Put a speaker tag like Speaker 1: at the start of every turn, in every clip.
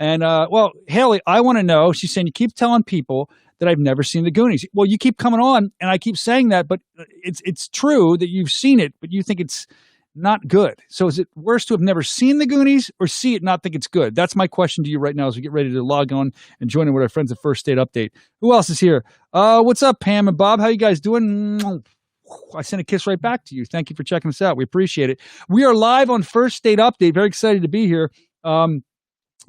Speaker 1: And well, Haley, I want to know. She's saying you keep telling people that I've never seen the Goonies. Well, you keep coming on, and I keep saying that, but it's true that you've seen it, but you think it's not good. So is it worse to have never seen the Goonies or see it and not think it's good? That's my question to you right now as we get ready to log on and join in with our friends at First State Update. Who else is here? What's up, Pam and Bob? How you guys doing? I sent a kiss right back to you. Thank you for checking us out. We appreciate it. We are live on First State Update. Very excited to be here.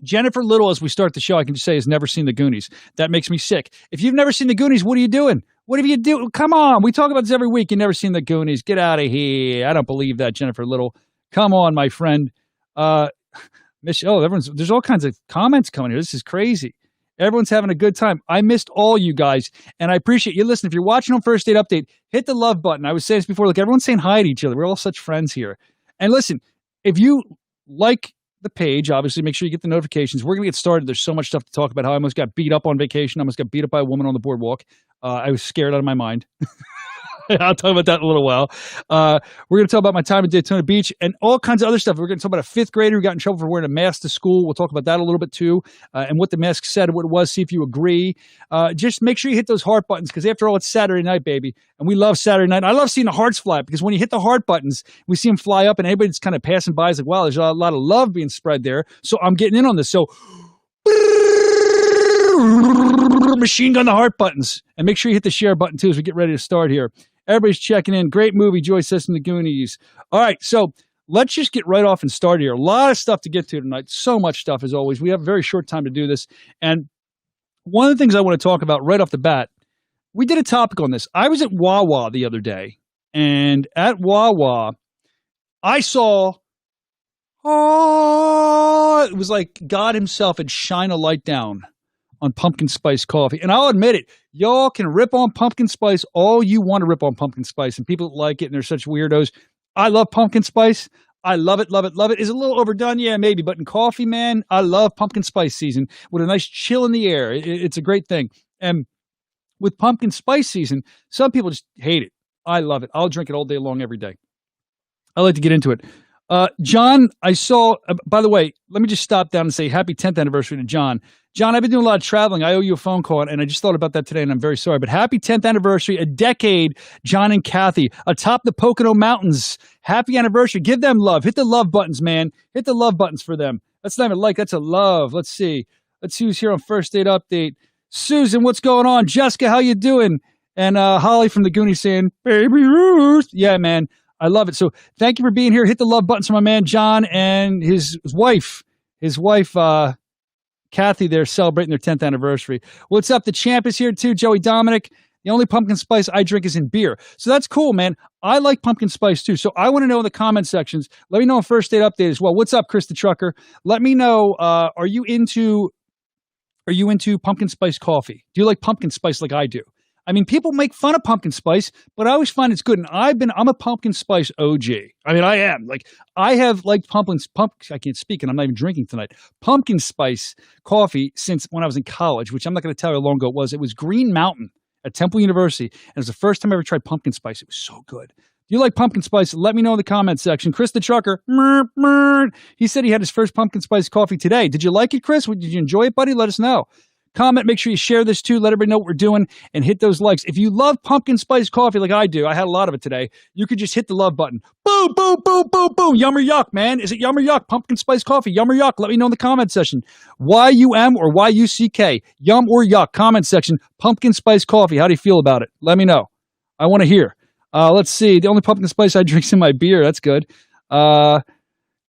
Speaker 1: Jennifer Little, as we start the show, I can just say, has never seen the Goonies. That makes me sick. If you've never seen the Goonies, what are you dodoing? What have you do? Come on. We talk about this every week. You've never seen the Goonies. Get out of here. I don't believe that, Jennifer Little. Come on, my friend. There's all kinds of comments coming here. This is crazy. Everyone's having a good time. I missed all you guys, and I appreciate you. Listen, if you're watching on First Date Update, hit the love button. I was saying this before. Look, everyone's saying hi to each other. We're all such friends here. And listen, if you like the page, obviously, make sure you get the notifications. We're going to get started. There's so much stuff to talk about. How I almost got beat up on vacation. I almost got beat up by a woman on the boardwalk. I was scared out of my mind. I'll talk about that in a little while. We're going to talk about my time at Daytona Beach and all kinds of other stuff. We're going to talk about a fifth grader who got in trouble for wearing a mask to school. We'll talk about that a little bit too, and what the mask said and what it was, see if you agree. Just make sure you hit those heart buttons because after all, it's Saturday night, baby. And we love Saturday night. I love seeing the hearts fly up because when you hit the heart buttons, we see them fly up and anybody that's kind of passing by is like, wow, there's a lot of love being spread there. So I'm getting in on this. So machine gun the heart buttons and make sure you hit the share button too as we get ready to start here. Everybody's checking in. Great movie, Joyce says from the Goonies. All right, so let's just get right off and start here. A lot of stuff to get to tonight. So much stuff as always. We have a very short time to do this. And one of the things I want to talk about right off the bat, we did a topic on this. I was at Wawa the other day, and at Wawa, I saw, it was like God himself had shine a light down on pumpkin spice coffee. And I'll admit it, y'all can rip on pumpkin spice all you want to rip on pumpkin spice, and people like it, and they're such weirdos. I love pumpkin spice. I love it, love it, love it. Is it a little overdone? Yeah, maybe. But in coffee, man, I love pumpkin spice season with a nice chill in the air. It's a great thing. And with pumpkin spice season, some people just hate it. I love it. I'll drink it all day long, every day. I like to get into it. John, I saw, by the way, let me just stop down and say happy 10th anniversary to John. John, I've been doing a lot of traveling. I owe you a phone call, and I just thought about that today, and I'm very sorry. But happy 10th anniversary, a decade, John and Kathy, atop the Pocono Mountains. Happy anniversary. Give them love. Hit the love buttons, man. Hit the love buttons for them. That's not even like, that's a love. Let's see. Let's see who's here on First Date Update. Susan, what's going on? Jessica, how you doing? And Holly from the Goonies saying, Baby Ruth. Yeah, man. I love it. So thank you for being here. Hit the love buttons for my man, John, and his wife, Kathy, they're celebrating their 10th anniversary. What's up? The champ is here too, Joey Dominic. The only pumpkin spice I drink is in beer. So that's cool, man. I like pumpkin spice too. So I want to know in the comment sections. Let me know on First Date Update as well. What's up, Chris the Trucker? Let me know, are you into pumpkin spice coffee? Do you like pumpkin spice like I do? I mean, people make fun of pumpkin spice, but I always find it's good. And I'm a pumpkin spice OG. I mean, I am. Like, I have liked I can't speak and I'm not even drinking tonight. Pumpkin spice coffee since when I was in college, which I'm not going to tell you how long ago it was. It was Green Mountain at Temple University. And it was the first time I ever tried pumpkin spice. It was so good. If you like pumpkin spice, let me know in the comments section. Chris the Trucker, he said he had his first pumpkin spice coffee today. Did you like it, Chris? Did you enjoy it, buddy? Let us know. Comment, make sure you share this too. Let everybody know what we're doing and hit those likes. If you love pumpkin spice coffee like I do, I had a lot of it today, you could just hit the love button. Boom, boom, boom, boom, boom. Yum or yuck, man. Is it yum or yuck? Pumpkin spice coffee, yum or yuck? Let me know in the comment section. Y-U-M or Y-U-C-K. Yum or yuck? Comment section. Pumpkin spice coffee. How do you feel about it? Let me know. I want to hear. Let's see. The only pumpkin spice I drink is in my beer. That's good.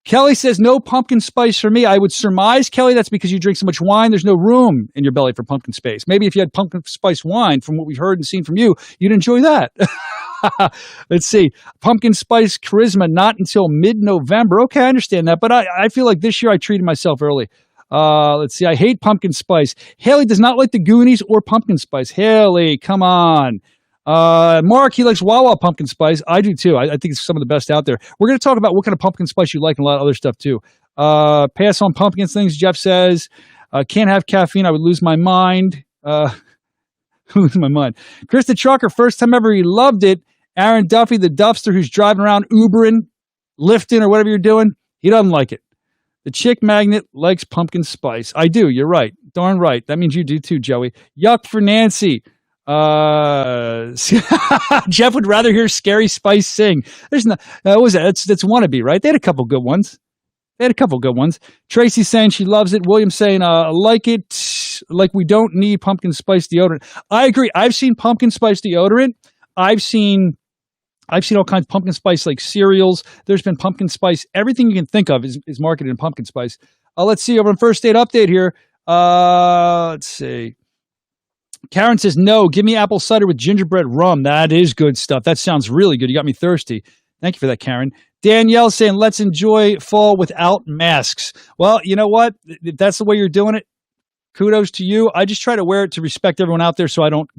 Speaker 1: Kelly says, no pumpkin spice for me. I would surmise, Kelly, that's because you drink so much wine. There's no room in your belly for pumpkin spice. Maybe if you had pumpkin spice wine, from what we've heard and seen from you, you'd enjoy that. Let's see. Pumpkin spice charisma, not until mid-November. Okay, I understand that. But I feel like this year I treated myself early. Let's see. I hate pumpkin spice. Haley does not like the Goonies or pumpkin spice. Haley, come on. Mark, he likes Wawa pumpkin spice. I do too. I think it's some of the best out there. We're going to talk about what kind of pumpkin spice you like and a lot of other stuff too. Pass on pumpkin things, Jeff says. Can't have caffeine. I would lose my mind. Lose my mind. Chris the Trucker, first time ever, he loved it. Aaron Duffy, the Duffster who's driving around Ubering, lifting, or whatever you're doing, he doesn't like it. The chick magnet likes pumpkin spice. I do. You're right. Darn right. That means you do too, Joey. Yuck for Nancy. Jeff would rather hear Scary Spice sing. There's no. What was that? That's Wannabe, right? They had a couple good ones. Tracy saying she loves it. William saying, like it, like we don't need pumpkin spice deodorant. I agree. I've seen pumpkin spice deodorant. I've seen all kinds of pumpkin spice like cereals. There's been pumpkin spice. Everything you can think of is marketed in pumpkin spice. Let's see over on First Date Update here. Let's see. Karen says, no, give me apple cider with gingerbread rum. That is good stuff. That sounds really good. You got me thirsty. Thank you for that, Karen. Danielle saying, let's enjoy fall without masks. Well, you know what? If that's the way you're doing it, kudos to you. I just try to wear it to respect everyone out there so I don't,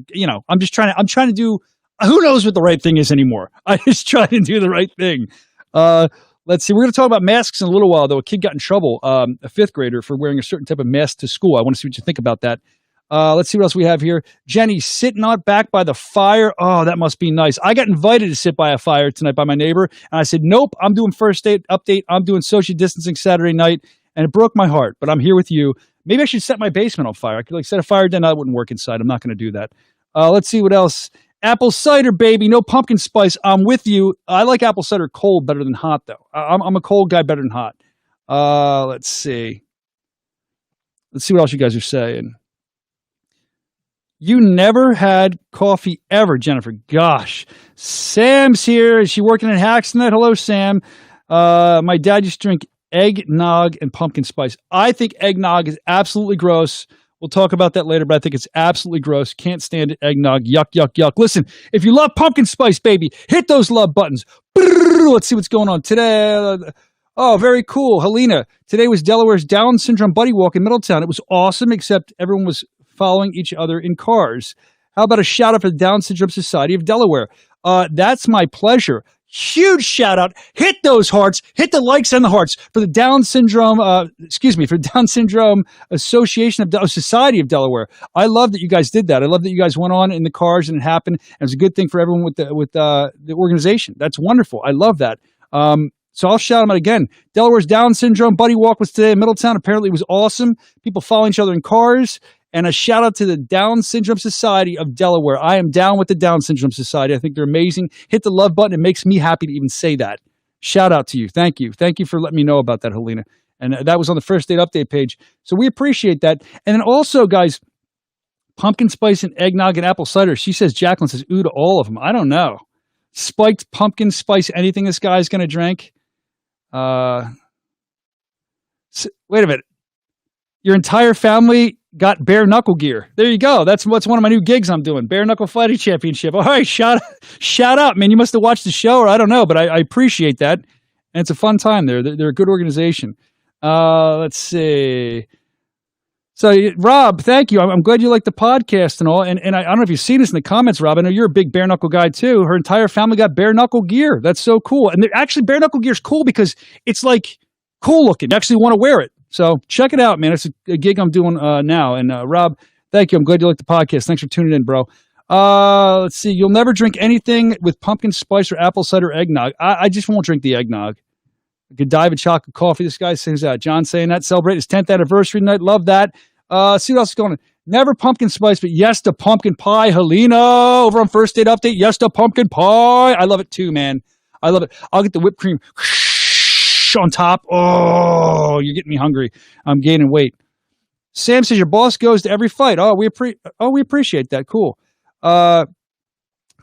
Speaker 1: I'm trying to do, who knows what the right thing is anymore. I just try to do the right thing. Let's see. We're going to talk about masks in a little while, though. A kid got in trouble, a fifth grader, for wearing a certain type of mask to school. I want to see what you think about that. Let's see what else we have here. Jenny, sitting out back by the fire. Oh, that must be nice. I got invited to sit by a fire tonight by my neighbor, and I said, nope, I'm doing First Date Update. I'm doing social distancing Saturday night, and it broke my heart, but I'm here with you. Maybe I should set my basement on fire. I could set a fire, then that wouldn't work inside. I'm not going to do that. Let's see what else. Apple cider, baby. No pumpkin spice. I'm with you. I like apple cider cold better than hot, though. I'm a cold guy better than hot. Let's see. Let's see what else you guys are saying. You never had coffee ever, Jennifer. Gosh. Sam's here. Is she working in Hacks tonight? Hello, Sam. My dad used to drink eggnog and pumpkin spice. I think eggnog is absolutely gross. We'll talk about that later, but I think it's absolutely gross. Can't stand it. Eggnog. Yuck, yuck, yuck. Listen, if you love pumpkin spice, baby, hit those love buttons. Let's see what's going on today. Oh, very cool. Helena, today was Delaware's Down Syndrome Buddy Walk in Middletown. It was awesome, except everyone was following each other in cars. How about a shout out for the Down Syndrome Society of Delaware? That's my pleasure. Huge shout out. Hit those hearts. Hit the likes and the hearts for the Down Syndrome. For Down Syndrome Association of Society of Delaware. I love that you guys did that. I love that you guys went on in the cars and it happened. And it was a good thing for everyone with the organization. That's wonderful. I love that. So I'll shout them out again. Delaware's Down Syndrome Buddy Walk was today in Middletown. Apparently it was awesome. People following each other in cars. And a shout out to the Down Syndrome Society of Delaware. I am down with the Down Syndrome Society. I think they're amazing. Hit the love button. It makes me happy to even say that. Shout out to you. Thank you. Thank you for letting me know about that, Helena. And that was on the First Date Update page. So we appreciate that. And then also, guys, pumpkin spice and eggnog and apple cider. She says, Jacqueline says, ooh to all of them. I don't know. Spiked pumpkin spice, anything this guy's going to drink. Wait a minute. Your entire family got bare knuckle gear. There you go. That's one of my new gigs I'm doing. Bare knuckle fighting championship. All right, shout out, man. You must have watched the show, or I don't know, but I appreciate that. And it's a fun time there. They're a good organization. Let's see. So, Rob, thank you. I'm glad you like the podcast and all. And I don't know if you've seen this in the comments, Rob. I know you're a big bare knuckle guy too. Her entire family got bare knuckle gear. That's so cool. And actually, bare knuckle gear is cool because it's like cool looking. You actually want to wear it. So check it out, man. It's a gig I'm doing now. And Rob, thank you. I'm glad you like the podcast. Thanks for tuning in, bro. Let's see. You'll never drink anything with pumpkin spice or apple cider eggnog. I just won't drink the eggnog. Godiva chocolate coffee. This guy says that. John saying that. Celebrate his 10th anniversary tonight. Love that. See what else is going on. Never pumpkin spice, but yes to pumpkin pie. Helena over on First Date Update. Yes to pumpkin pie. I love it too, man. I love it. I'll get the whipped cream on top. Oh, you're getting me hungry. I'm gaining weight. Sam says your boss goes to every fight. Oh, we appreciate that. Cool.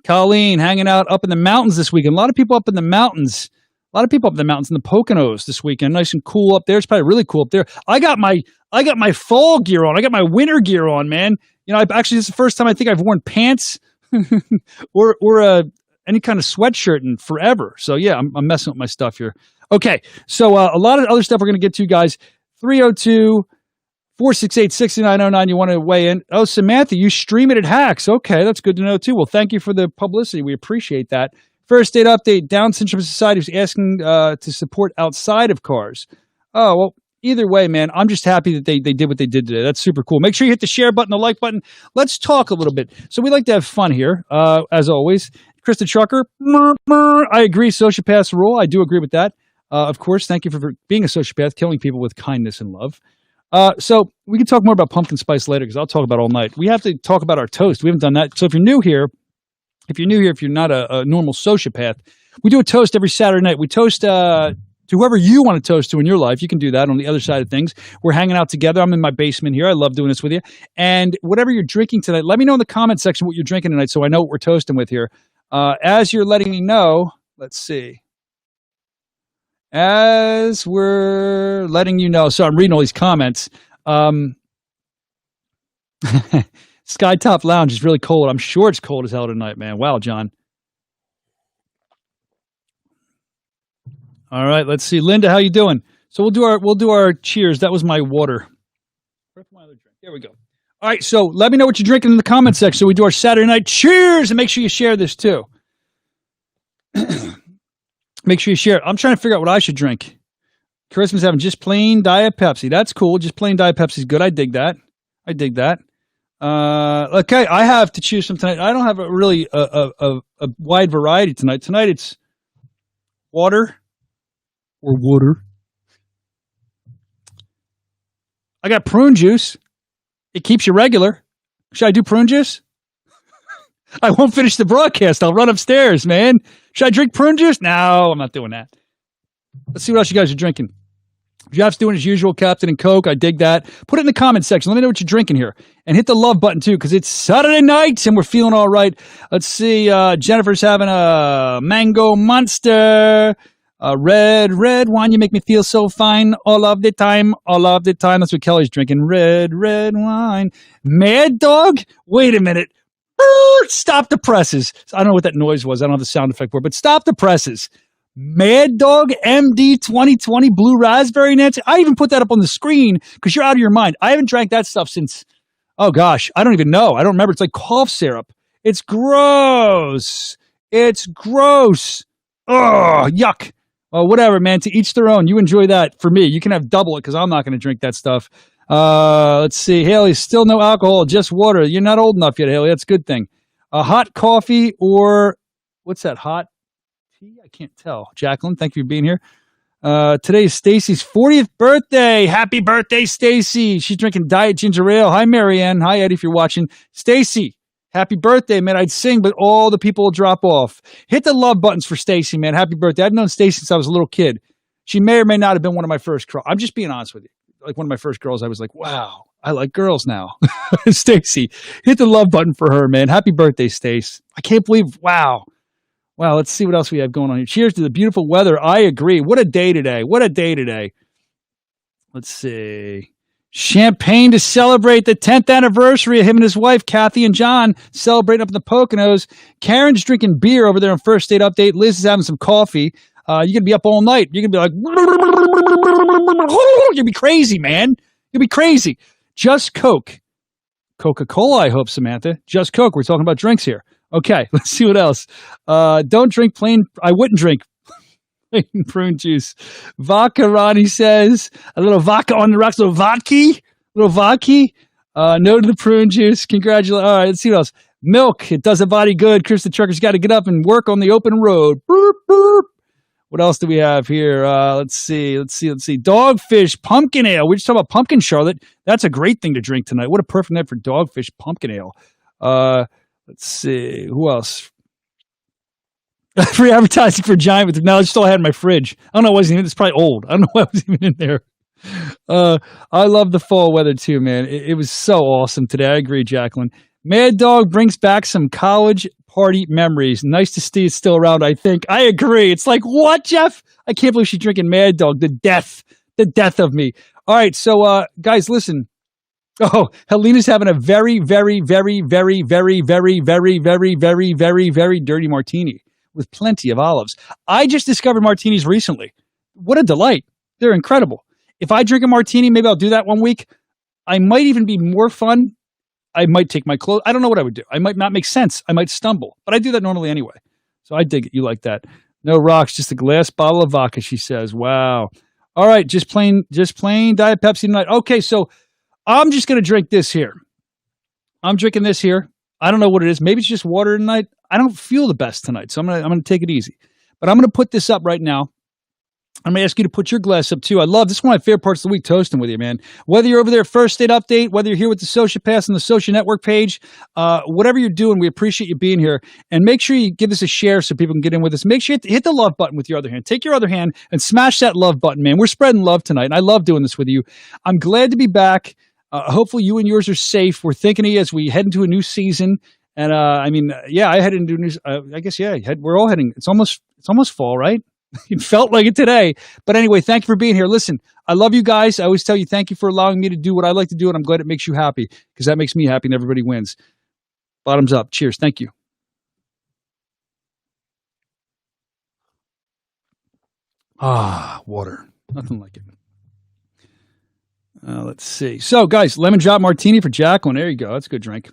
Speaker 1: Colleen hanging out up in the mountains this weekend. A lot of people up in the mountains. A lot of people up in the mountains in the Poconos this weekend. Nice and cool up there. It's probably really cool up there. I got my fall gear on. I got my winter gear on, man. You know, this is the first time I think I've worn pants or any kind of sweatshirt in forever. So yeah, I'm messing with my stuff here. Okay, so a lot of other stuff we're going to get to, guys. 302-468-6909. You want to weigh in? Oh, Samantha, you stream it at Hacks. Okay, that's good to know, too. Well, thank you for the publicity. We appreciate that. First Date Update, Down Syndrome Society is asking to support outside of cars. Oh, well, either way, man, I'm just happy that they did what they did today. That's super cool. Make sure you hit the share button, the like button. Let's talk a little bit. So we like to have fun here, as always. Krista Trucker, I agree, sociopaths rule. I do agree with that. Of course, thank you for being a sociopath, killing people with kindness and love. So we can talk more about pumpkin spice later because I'll talk about it all night. We have to talk about our toast. We haven't done that. So if you're new here, if you're not a normal sociopath, we do a toast every Saturday night. We toast to whoever you want to toast to in your life. You can do that on the other side of things. We're hanging out together. I'm in my basement here. I love doing this with you. And whatever you're drinking tonight, let me know in the comment section what you're drinking tonight so I know what we're toasting with here. As you're letting me know, let's see. As we're letting you know, so I'm reading all these comments. Skytop Lounge is really cold. I'm sure it's cold as hell tonight, man. Wow, John. All right, let's see, Linda, how you doing? So we'll do our cheers. That was my water. Where's my other drink? There we go. All right, so let me know what you're drinking in the comment section. So we do our Saturday night cheers, and make sure you share this too. Make sure you share it. I'm trying to figure out what I should drink. Christmas having just plain Diet Pepsi. That's cool. Just plain Diet Pepsi is good. I dig that. Okay, I have to choose from tonight. I don't have a wide variety tonight. Tonight it's water or water. I got prune juice. It keeps you regular. Should I do prune juice? I won't finish the broadcast. I'll run upstairs, man. Should I drink prune juice? No, I'm not doing that. Let's see what else you guys are drinking. Jeff's doing his usual Captain and Coke. I dig that. Put it in the comment section. Let me know what you're drinking here. And hit the love button, too, because it's Saturday night, and we're feeling all right. Let's see. Jennifer's having a mango monster. Red wine. You make me feel so fine all of the time. That's what Kelly's drinking. Red wine. Mad Dog? Wait a minute. Stop the presses. I don't know what that noise was. I don't have the sound effect for it, but stop the presses. Mad Dog MD 2020 Blue Raspberry, Nancy. I even put that up on the screen because you're out of your mind. I haven't drank that stuff since, oh gosh, I don't even know. I don't remember. It's like cough syrup. It's gross. Oh, yuck. Well, whatever, man. To each their own. You enjoy that. For me, you can have double it because I'm not going to drink that stuff. Let's see. Haley, still no alcohol, just water. You're not old enough yet, Haley. That's a good thing. Hot coffee or what's that? Hot tea? I can't tell. Jacqueline, thank you for being here. Today is Stacy's 40th birthday. Happy birthday, Stacy. She's drinking Diet Ginger Ale. Hi, Marianne. Hi, Eddie, if you're watching. Stacy, happy birthday, man. I'd sing, but all the people will drop off. Hit the love buttons for Stacy, man. Happy birthday. I've known Stacy since I was a little kid. She may or may not have been one of my first girls. I'm just being honest with you. Like one of my first girls, I was like, wow, I like girls now. Stacy, hit the love button for her, man. Happy birthday, Stace. I can't believe, wow. Let's see what else we have going on here. Cheers to the beautiful weather. I agree. What a day today. Let's see. Champagne to celebrate the 10th anniversary of him and his wife, Kathy and John, celebrating up in the Poconos. Karen's drinking beer over there on First Date Update. Liz is having some coffee. You're going to be up all night. You're going to be like, you'll be crazy, man. You'll be crazy. Just Coke. Coca-Cola, I hope, Samantha. Just Coke. We're talking about drinks here. Okay, let's see what else. Don't drink plain. I wouldn't drink plain prune juice. Vodka, Ronnie says. A little vodka on the rocks. A little vodka. No to the prune juice. Congratulations. All right, let's see what else. Milk. It does a body good. Chris the Trucker's got to get up and work on the open road. Boop, boop. What else do we have here? Let's see. Dogfish pumpkin ale. We're just talking about pumpkin, Charlotte. That's a great thing to drink tonight. What a perfect night for Dogfish pumpkin ale. Let's see. Who else? Free advertising for Giant with no, it's still I had in my fridge. I don't know. It wasn't even. It's probably old. I don't know why it was even in there. I love the fall weather too, man. It was so awesome today. I agree, Jacqueline. Mad Dog brings back some college party memories. Nice to see it's still around, I think. I agree. It's like, what, Jeff? I can't believe she's drinking Mad Dog. The death of me. All right, so guys, listen. Oh, Helena's having a very, very, very, very, very, very, very, very, very, very, very dirty martini with plenty of olives. I just discovered martinis recently. What a delight. They're incredible. If I drink a martini, maybe I'll do that one week. I might even be more fun. I might take my clothes. I don't know what I would do. I might not make sense. I might stumble, but I do that normally anyway. So I dig it. You like that. No rocks, just a glass bottle of vodka, she says. Wow. All right. Just plain Diet Pepsi tonight. Okay. So I'm just going to drink this here. I'm drinking this here. I don't know what it is. Maybe it's just water tonight. I don't feel the best tonight. So I'm going to take it easy, but I'm going to put this up right now. I'm going to ask you to put your glass up too. I love this. Is one of my favorite parts of the week, toasting with you, man. Whether you're over there at First State Update, whether you're here with the Soscia Pass on the Soscia Network page, whatever you're doing, we appreciate you being here. And make sure you give us a share so people can get in with us. Make sure you hit the love button with your other hand. Take your other hand and smash that love button, man. We're spreading love tonight, and I love doing this with you. I'm glad to be back. Hopefully you and yours are safe. We're thinking of you as we head into a new season. And I headed into a new. I guess we're all heading. It's almost fall, right? It felt like it today. But anyway, thank you for being here. Listen, I love you guys. I always tell you thank you for allowing me to do what I like to do, and I'm glad it makes you happy because that makes me happy and everybody wins. Bottoms up. Cheers. Thank you. Water. Nothing like it. Let's see. So, guys, lemon drop martini for Jacqueline. There you go. That's a good drink.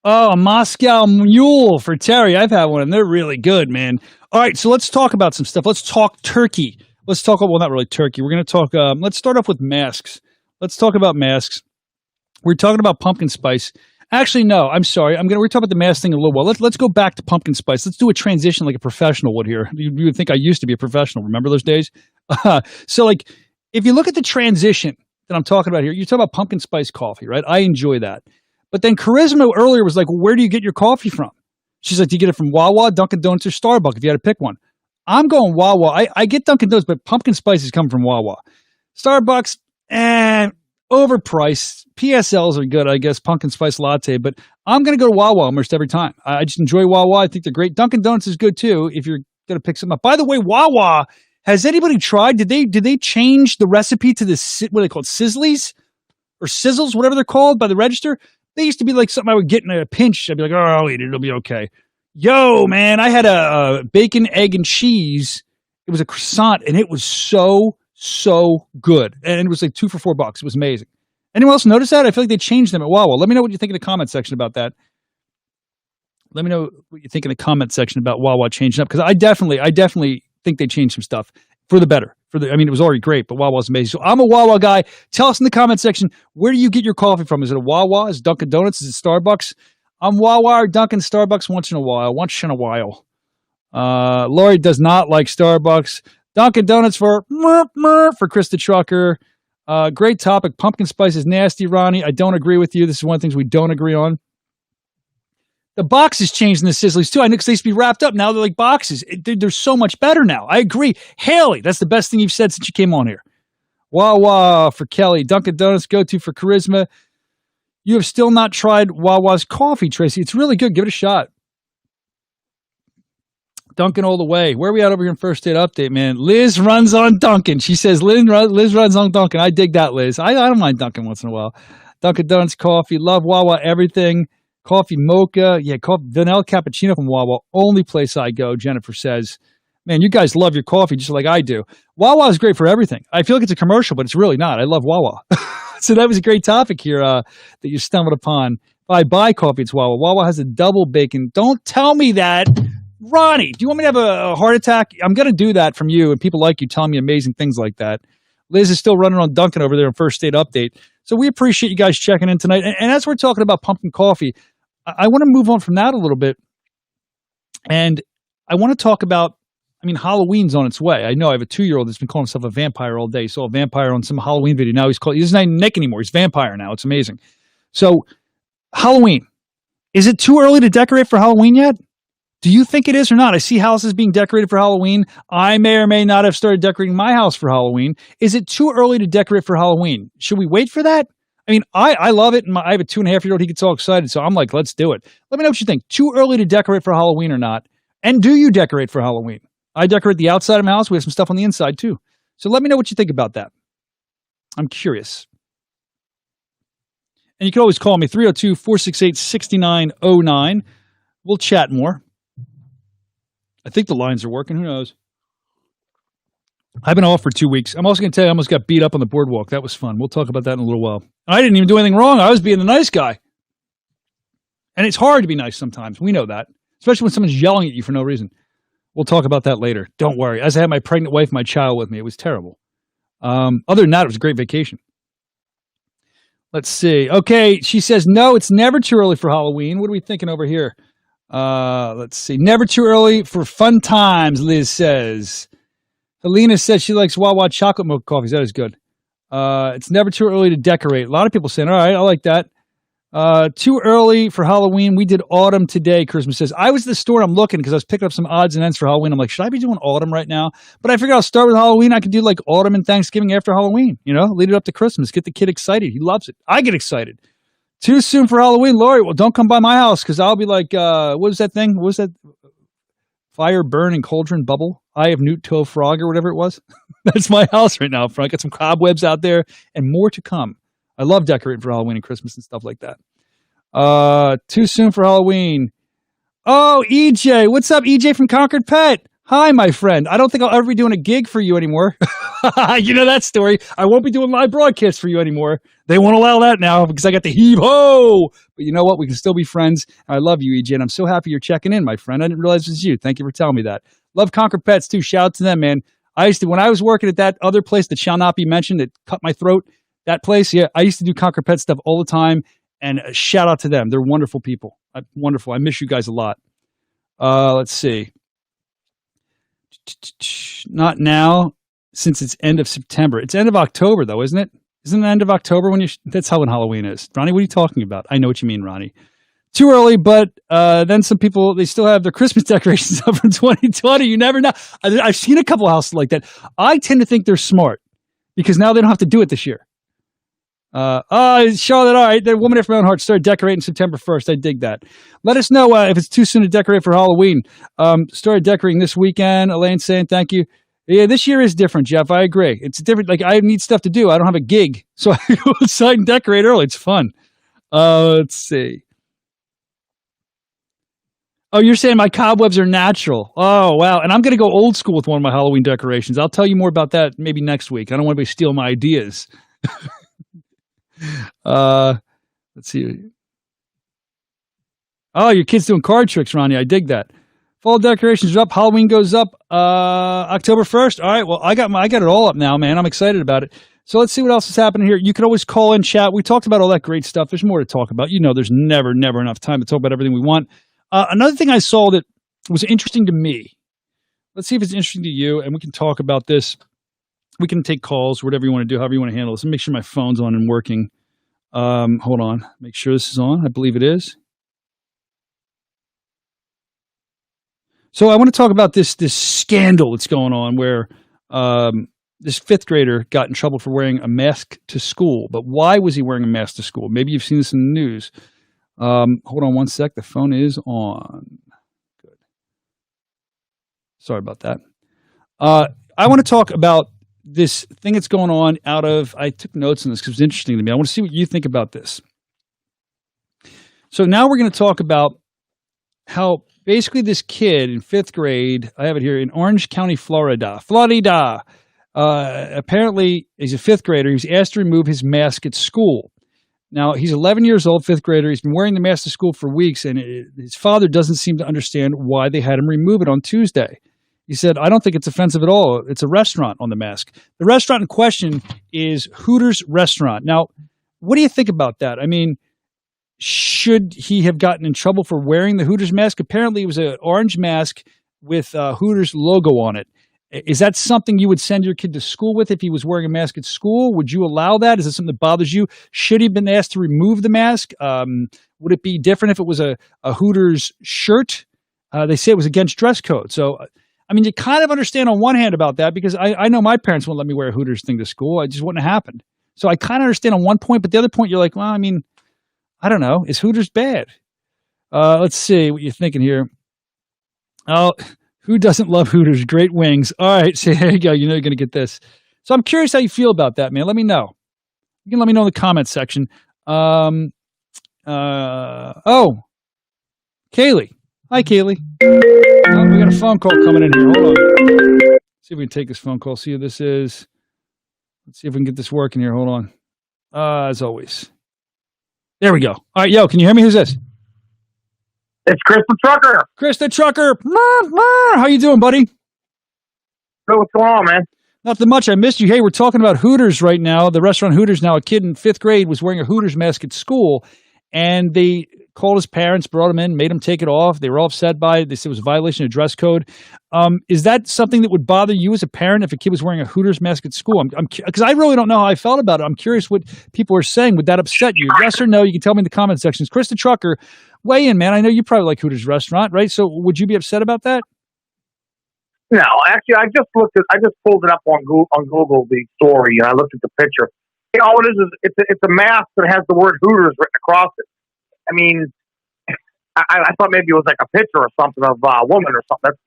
Speaker 1: Oh, a Moscow Mule for Terry. I've had one, and they're really good, man. All right, so let's talk about some stuff. Let's talk turkey. Let's talk, well, not really turkey. We're going to talk, let's start off with masks. Let's talk about masks. We're talking about pumpkin spice. Actually, no, I'm sorry. We're talking about the mask thing in a little while. Let's go back to pumpkin spice. Let's do a transition like a professional would here. You would think I used to be a professional. Remember those days? So, like, if you look at the transition that I'm talking about here, you're talking about pumpkin spice coffee, right? I enjoy that. But then Charisma earlier was like, well, where do you get your coffee from? She's like, do you get it from Wawa, Dunkin' Donuts, or Starbucks if you had to pick one? I'm going Wawa. I get Dunkin' Donuts, but pumpkin spice is coming from Wawa. Starbucks, overpriced. PSLs are good, I guess, pumpkin spice latte, but I'm going to go to Wawa almost every time. I just enjoy Wawa. I think they're great. Dunkin' Donuts is good too if you're going to pick something up. By the way, Wawa, has anybody tried? Did they change the recipe to this, what are they called, Sizzlies? Or Sizzles, whatever they're called by the register? They used to be like something I would get in a pinch. I'd be like, oh, I'll eat it. It'll be okay. Yo, man, I had a bacon, egg, and cheese. It was a croissant, and it was so good. And it was like $2 for $4. It was amazing. Anyone else notice that? I feel like they changed them at Wawa. Let me know what you think in the comment section about that. Let me know what you think in the comment section about Wawa changing up, because I definitely think they changed some stuff for the better. It was already great, but Wawa's amazing. So I'm a Wawa guy. Tell us in the comment section, where do you get your coffee from? Is it a Wawa? Is it Dunkin' Donuts? Is it Starbucks? I'm Wawa or Dunkin', Starbucks once in a while. Lori does not like Starbucks. Dunkin' Donuts for Krista Trucker. Great topic. Pumpkin spice is nasty, Ronnie. I don't agree with you. This is one of the things we don't agree on. The boxes changed in the Sizzlies too. I know because they used to be wrapped up. Now they're like boxes. They're so much better now. I agree. Haley, that's the best thing you've said since you came on here. Wawa for Kelly. Dunkin' Donuts go-to for Charisma. You have still not tried Wawa's coffee, Tracy. It's really good. Give it a shot. Dunkin' all the way. Where are we at over here in First State Update, man? Liz runs on Dunkin'. She says Liz runs on Dunkin'. I dig that, Liz. I don't mind Dunkin' once in a while. Dunkin' Donuts coffee. Love Wawa everything. Coffee mocha. Yeah, vanilla cappuccino from Wawa. Only place I go, Jennifer says. Man, you guys love your coffee just like I do. Wawa is great for everything. I feel like it's a commercial, but it's really not. I love Wawa. So that was a great topic here that you stumbled upon. If I buy coffee, it's Wawa. Wawa has a double bacon. Don't tell me that. Ronnie, do you want me to have a heart attack? I'm going to do that from you, and people like you telling me amazing things like that. Liz is still running on Dunkin' over there in First State Update. So we appreciate you guys checking in tonight. And as we're talking about pumpkin coffee, I want to move on from that a little bit. And I want to talk about, Halloween's on its way. I know I have a 2-year-old that's been calling himself a vampire all day. He saw a vampire on some Halloween video. Now he's not even Nick anymore. He's vampire now. It's amazing. So Halloween, is it too early to decorate for Halloween yet? Do you think it is or not? I see houses being decorated for Halloween. I may or may not have started decorating my house for Halloween. Is it too early to decorate for Halloween? Should we wait for that? I love it. I have a 2.5-year-old. He gets all excited. So I'm like, let's do it. Let me know what you think. Too early to decorate for Halloween or not? And do you decorate for Halloween? I decorate the outside of my house. We have some stuff on the inside too. So let me know what you think about that. I'm curious. And you can always call me 302-468-6909. We'll chat more. I think the lines are working. Who knows? I've been off for 2 weeks. I'm also going to tell you I almost got beat up on the boardwalk. That was fun. We'll talk about that in a little while. I didn't even do anything wrong. I was being the nice guy. And it's hard to be nice sometimes. We know that. Especially when someone's yelling at you for no reason. We'll talk about that later. Don't worry. As I had my pregnant wife and my child with me, it was terrible. Other than that, it was a great vacation. Let's see. Okay, she says, no, it's never too early for Halloween. What are we thinking over here? Let's see. Never too early for fun times, Liz says. Helena says she likes Wawa chocolate milk coffees. That is good. It's never too early to decorate. A lot of people saying, all right, I like that. Too early for Halloween. We did autumn today, Christmas says. I was at the store, I'm looking because I was picking up some odds and ends for Halloween. I'm like, should I be doing autumn right now? But I figured I'll start with Halloween. I could do like autumn and Thanksgiving after Halloween, lead it up to Christmas. Get the kid excited. He loves it. I get excited. Too soon for Halloween, Lori. Well, don't come by my house because I'll be like, what was that thing? What was that? Fire, burn, and cauldron bubble. Eye of Newt, toe, frog, or whatever it was. That's my house right now. I got some cobwebs out there and more to come. I love decorating for Halloween and Christmas and stuff like that. Too soon for Halloween. Oh, EJ. What's up, EJ from Concord Pet? Hi, my friend. I don't think I'll ever be doing a gig for you anymore. You know that story. I won't be doing live broadcasts for you anymore. They won't allow that now because I got the heave-ho. But you know what? We can still be friends. I love you, EJ, and I'm so happy you're checking in, my friend. I didn't realize it was you. Thank you for telling me that. Love Concord Pets, too. Shout out to them, man. When I was working at that other place that shall not be mentioned, that cut my throat, that place, yeah, I used to do Concord Pet stuff all the time. And shout out to them. They're wonderful people. Wonderful. I miss you guys a lot. Let's see. Not now, since it's end of September. It's end of October, though, isn't it? Isn't it end of October when that's how when Halloween is? Ronnie, what are you talking about? I know what you mean, Ronnie. Too early, but then some people, they still have their Christmas decorations up from 2020. You never know. I've seen a couple houses like that. I tend to think they're smart because now they don't have to do it this year. Charlotte, all right. The woman after my own heart started decorating September 1st. I dig that. Let us know if it's too soon to decorate for Halloween. Started decorating this weekend. Elaine saying thank you. Yeah, this year is different, Jeff. I agree. It's different. Like, I need stuff to do. I don't have a gig. So I go outside and decorate early. It's fun. Let's see. Oh, you're saying my cobwebs are natural. Oh, wow. And I'm going to go old school with one of my Halloween decorations. I'll tell you more about that maybe next week. I don't want anybody to steal my ideas. Let's see. Oh, your kid's doing card tricks, Ronnie. I dig that. Fall decorations are up. Halloween goes up October 1st. All right. Well, I got it all up now, man. I'm excited about it. So let's see what else is happening here. You can always call in, chat. We talked about all that great stuff. There's more to talk about. There's never enough time to talk about everything we want. Another thing I saw that was interesting to me. Let's see if it's interesting to you, and we can talk about this. We can take calls, whatever you want to do, however you want to handle this. Let me make sure my phone's on and working. Hold on. Make sure this is on. I believe it is. So I want to talk about this scandal that's going on where this fifth grader got in trouble for wearing a mask to school. But why was he wearing a mask to school? Maybe you've seen this in the news. Hold on one sec. The phone is on. Good. Sorry about that. I want to talk about this thing that's going on I took notes on this because it's interesting to me. I want to see what you think about this. So now we're going to talk about how basically this kid in fifth grade, I have it here in Orange County, Florida. Apparently he's a fifth grader. He was asked to remove his mask at school. Now, he's 11 years old, fifth grader. He's been wearing the mask to school for weeks, and his father doesn't seem to understand why they had him remove it on Tuesday. He said, I don't think it's offensive at all. It's a restaurant on the mask. The restaurant in question is Hooters Restaurant. Now, what do you think about that? I mean, should he have gotten in trouble for wearing the Hooters mask? Apparently, it was an orange mask with Hooters logo on it. Is that something you would send your kid to school with if he was wearing a mask at school? Would you allow that? Is it something that bothers you? Should he have been asked to remove the mask? Would it be different if it was a Hooters shirt? They say it was against dress code. So, I mean, you kind of understand on one hand about that because I know my parents wouldn't let me wear a Hooters thing to school. It just wouldn't have happened. So I kind of understand on one point, but the other point, you're like, well, I mean, I don't know. Is Hooters bad? Let's see what you're thinking here. Oh, who doesn't love Hooters? Great wings. All right, so there you go. You know you're going to get this. So I'm curious how you feel about that, man. Let me know. You can let me know in the comments section. Kaylee. Hi, Kaylee. Oh, we got a phone call coming in here. Hold on. See if we can take this phone call. See who this is. Let's see if we can get this working here. Hold on. As always. There we go. All right, yo, can you hear me? Who's this?
Speaker 2: It's Chris the Trucker.
Speaker 1: Chris the Trucker. How you doing, buddy?
Speaker 2: So what's going on, man?
Speaker 1: Nothing much. I missed you. Hey, we're talking about Hooters right now. The restaurant Hooters now. A kid in fifth grade was wearing a Hooters mask at school. and they called his parents, brought him in, made him take it off. They were all upset by it. They said it was a violation of dress code. Is that something that would bother you as a parent if a kid was wearing a Hooters mask at school? Because I really don't know how I felt about it. I'm curious what people are saying. Would that upset you? Yes or no? You can tell me in the comment sections. Chris the Trucker, weigh in, man. I know you probably like Hooters restaurant, right? So would you be upset about that?
Speaker 2: No, actually, I just pulled it up on Google the story, and I looked at the picture. All it is it's a mask that has the word Hooters written across it. I mean, I thought maybe it was like a picture or something of a woman or something. That's,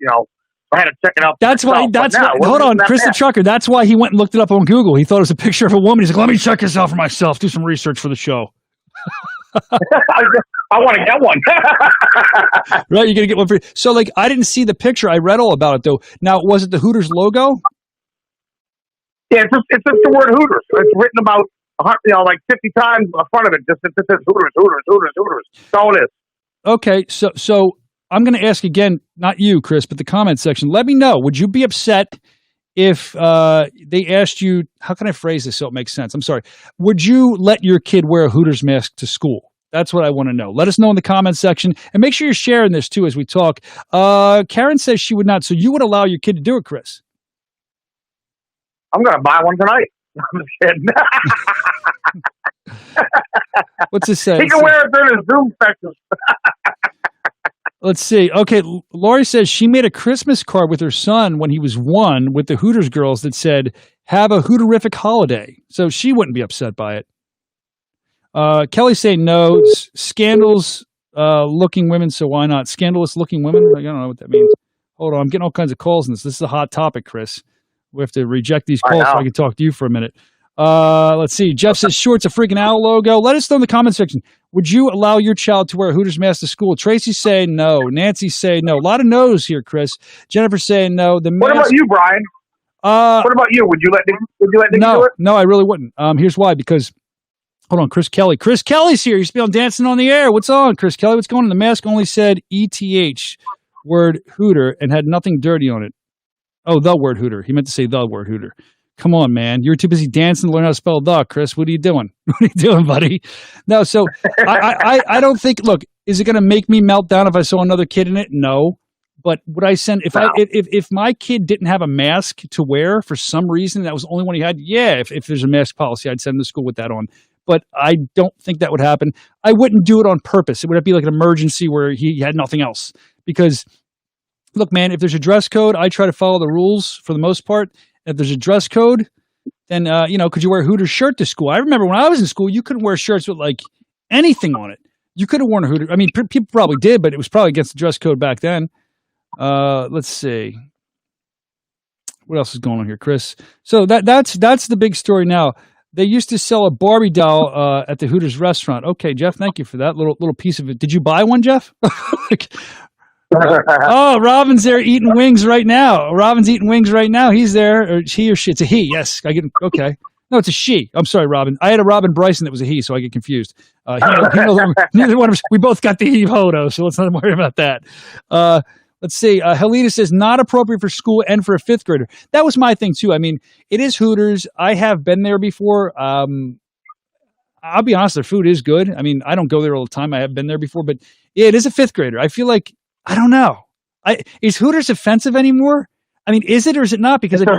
Speaker 2: I had to check it out.
Speaker 1: That's why. Hold on, Chris the Trucker. That's why he went and looked it up on Google. He thought it was a picture of a woman. He's like, let me check this out for myself. Do some research for the show.
Speaker 2: I want to get one.
Speaker 1: Right, you're gonna get one for. So, like, I didn't see the picture. I read all about it though. Now, was it the Hooters logo?
Speaker 2: Yeah, it's just the word Hooters. It's written about like 50 times in front of it. Just it says Hooters, Hooters, Hooters, Hooters. That's all it is.
Speaker 1: Okay, so I'm going to ask again, not you, Chris, but the comment section. Let me know. Would you be upset if they asked you? How can I phrase this so it makes sense? I'm sorry. Would you let your kid wear a Hooters mask to school? That's what I want to know. Let us know in the comment section, and make sure you're sharing this too as we talk. Karen says she would not, so you would allow your kid to do it, Chris?
Speaker 2: I'm going to buy one tonight. I'm just kidding.
Speaker 1: What's this say?
Speaker 2: He can wear it during his Zoom sessions.
Speaker 1: Let's see. Okay, Lori says she made a Christmas card with her son when he was 1 with the Hooters girls that said, have a Hooterific holiday. So she wouldn't be upset by it. Kelly saying no. Scandals looking women, so why not? Scandalous looking women? I don't know what that means. Hold on, I'm getting all kinds of calls on this. This is a hot topic, Chris. We have to reject these calls so I can talk to you for a minute. Let's see. Jeff says, sure, it's a freaking owl logo. Let us know in the comment section. Would you allow your child to wear a Hooters mask to school? Tracy saying no. Nancy saying no. A lot of no's here, Chris. Jennifer saying no.
Speaker 2: What about you, Brian? What about you? Would you let Nick do it?
Speaker 1: No, I really wouldn't. Here's why. Because, hold on, Chris Kelly. Chris Kelly's here. He's been dancing on the air. What's on, Chris Kelly? What's going on? The mask only said ETH, word Hooter, and had nothing dirty on it. Oh, the word Hooter. He meant to say the word Hooter. Come on, man. You're too busy dancing to learn how to spell the, Chris. What are you doing? What are you doing, buddy? No, so I don't think, look, is it going to make me melt down if I saw another kid in it? No. But would I send, if my kid didn't have a mask to wear for some reason, that was the only one he had, yeah, if there's a mask policy, I'd send him to school with that on. But I don't think that would happen. I wouldn't do it on purpose. It would be like an emergency where he had nothing else. Because, look, man, if there's a dress code, I try to follow the rules for the most part. If there's a dress code, then, could you wear a Hooters shirt to school? I remember when I was in school, you couldn't wear shirts with, like, anything on it. You could have worn a Hooters. I mean, people probably did, but it was probably against the dress code back then. Let's see. What else is going on here, Chris? So that's the big story now. They used to sell a Barbie doll at the Hooters restaurant. Okay, Jeff, thank you for that little piece of it. Did you buy one, Jeff? Oh, Robin's there eating wings right now. Robin's eating wings right now. He's there, or he or she. It's a he. Yes, I get. Okay, no, it's a she. I'm sorry, Robin. I had a Robin Bryson that was a he, so I get confused. Neither one of us. We both got the he photo, so let's not worry about that. Let's see. Helena says not appropriate for school and for a fifth grader. That was my thing too. I mean, it is Hooters. I have been there before. I'll be honest, their food is good. I mean, I don't go there all the time. I have been there before, but yeah, it is a fifth grader. I feel like, I don't know. Is Hooters offensive anymore? I mean, is it or is it not? Because
Speaker 2: it's a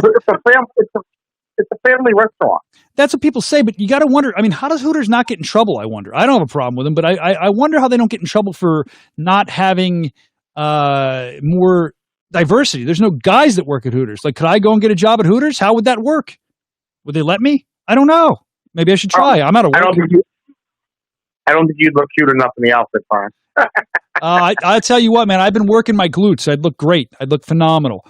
Speaker 2: family restaurant.
Speaker 1: That's what people say, but you got to wonder. I mean, how does Hooters not get in trouble? I wonder. I don't have a problem with them, but I wonder how they don't get in trouble for not having more diversity. There's no guys that work at Hooters. Like, could I go and get a job at Hooters? How would that work? Would they let me? I don't know. Maybe I should try. I'm out of work.
Speaker 2: I don't think you'd look cute enough in the outfit, Brian.
Speaker 1: I tell you what, man, I've been working my glutes. I'd look great. I'd look phenomenal.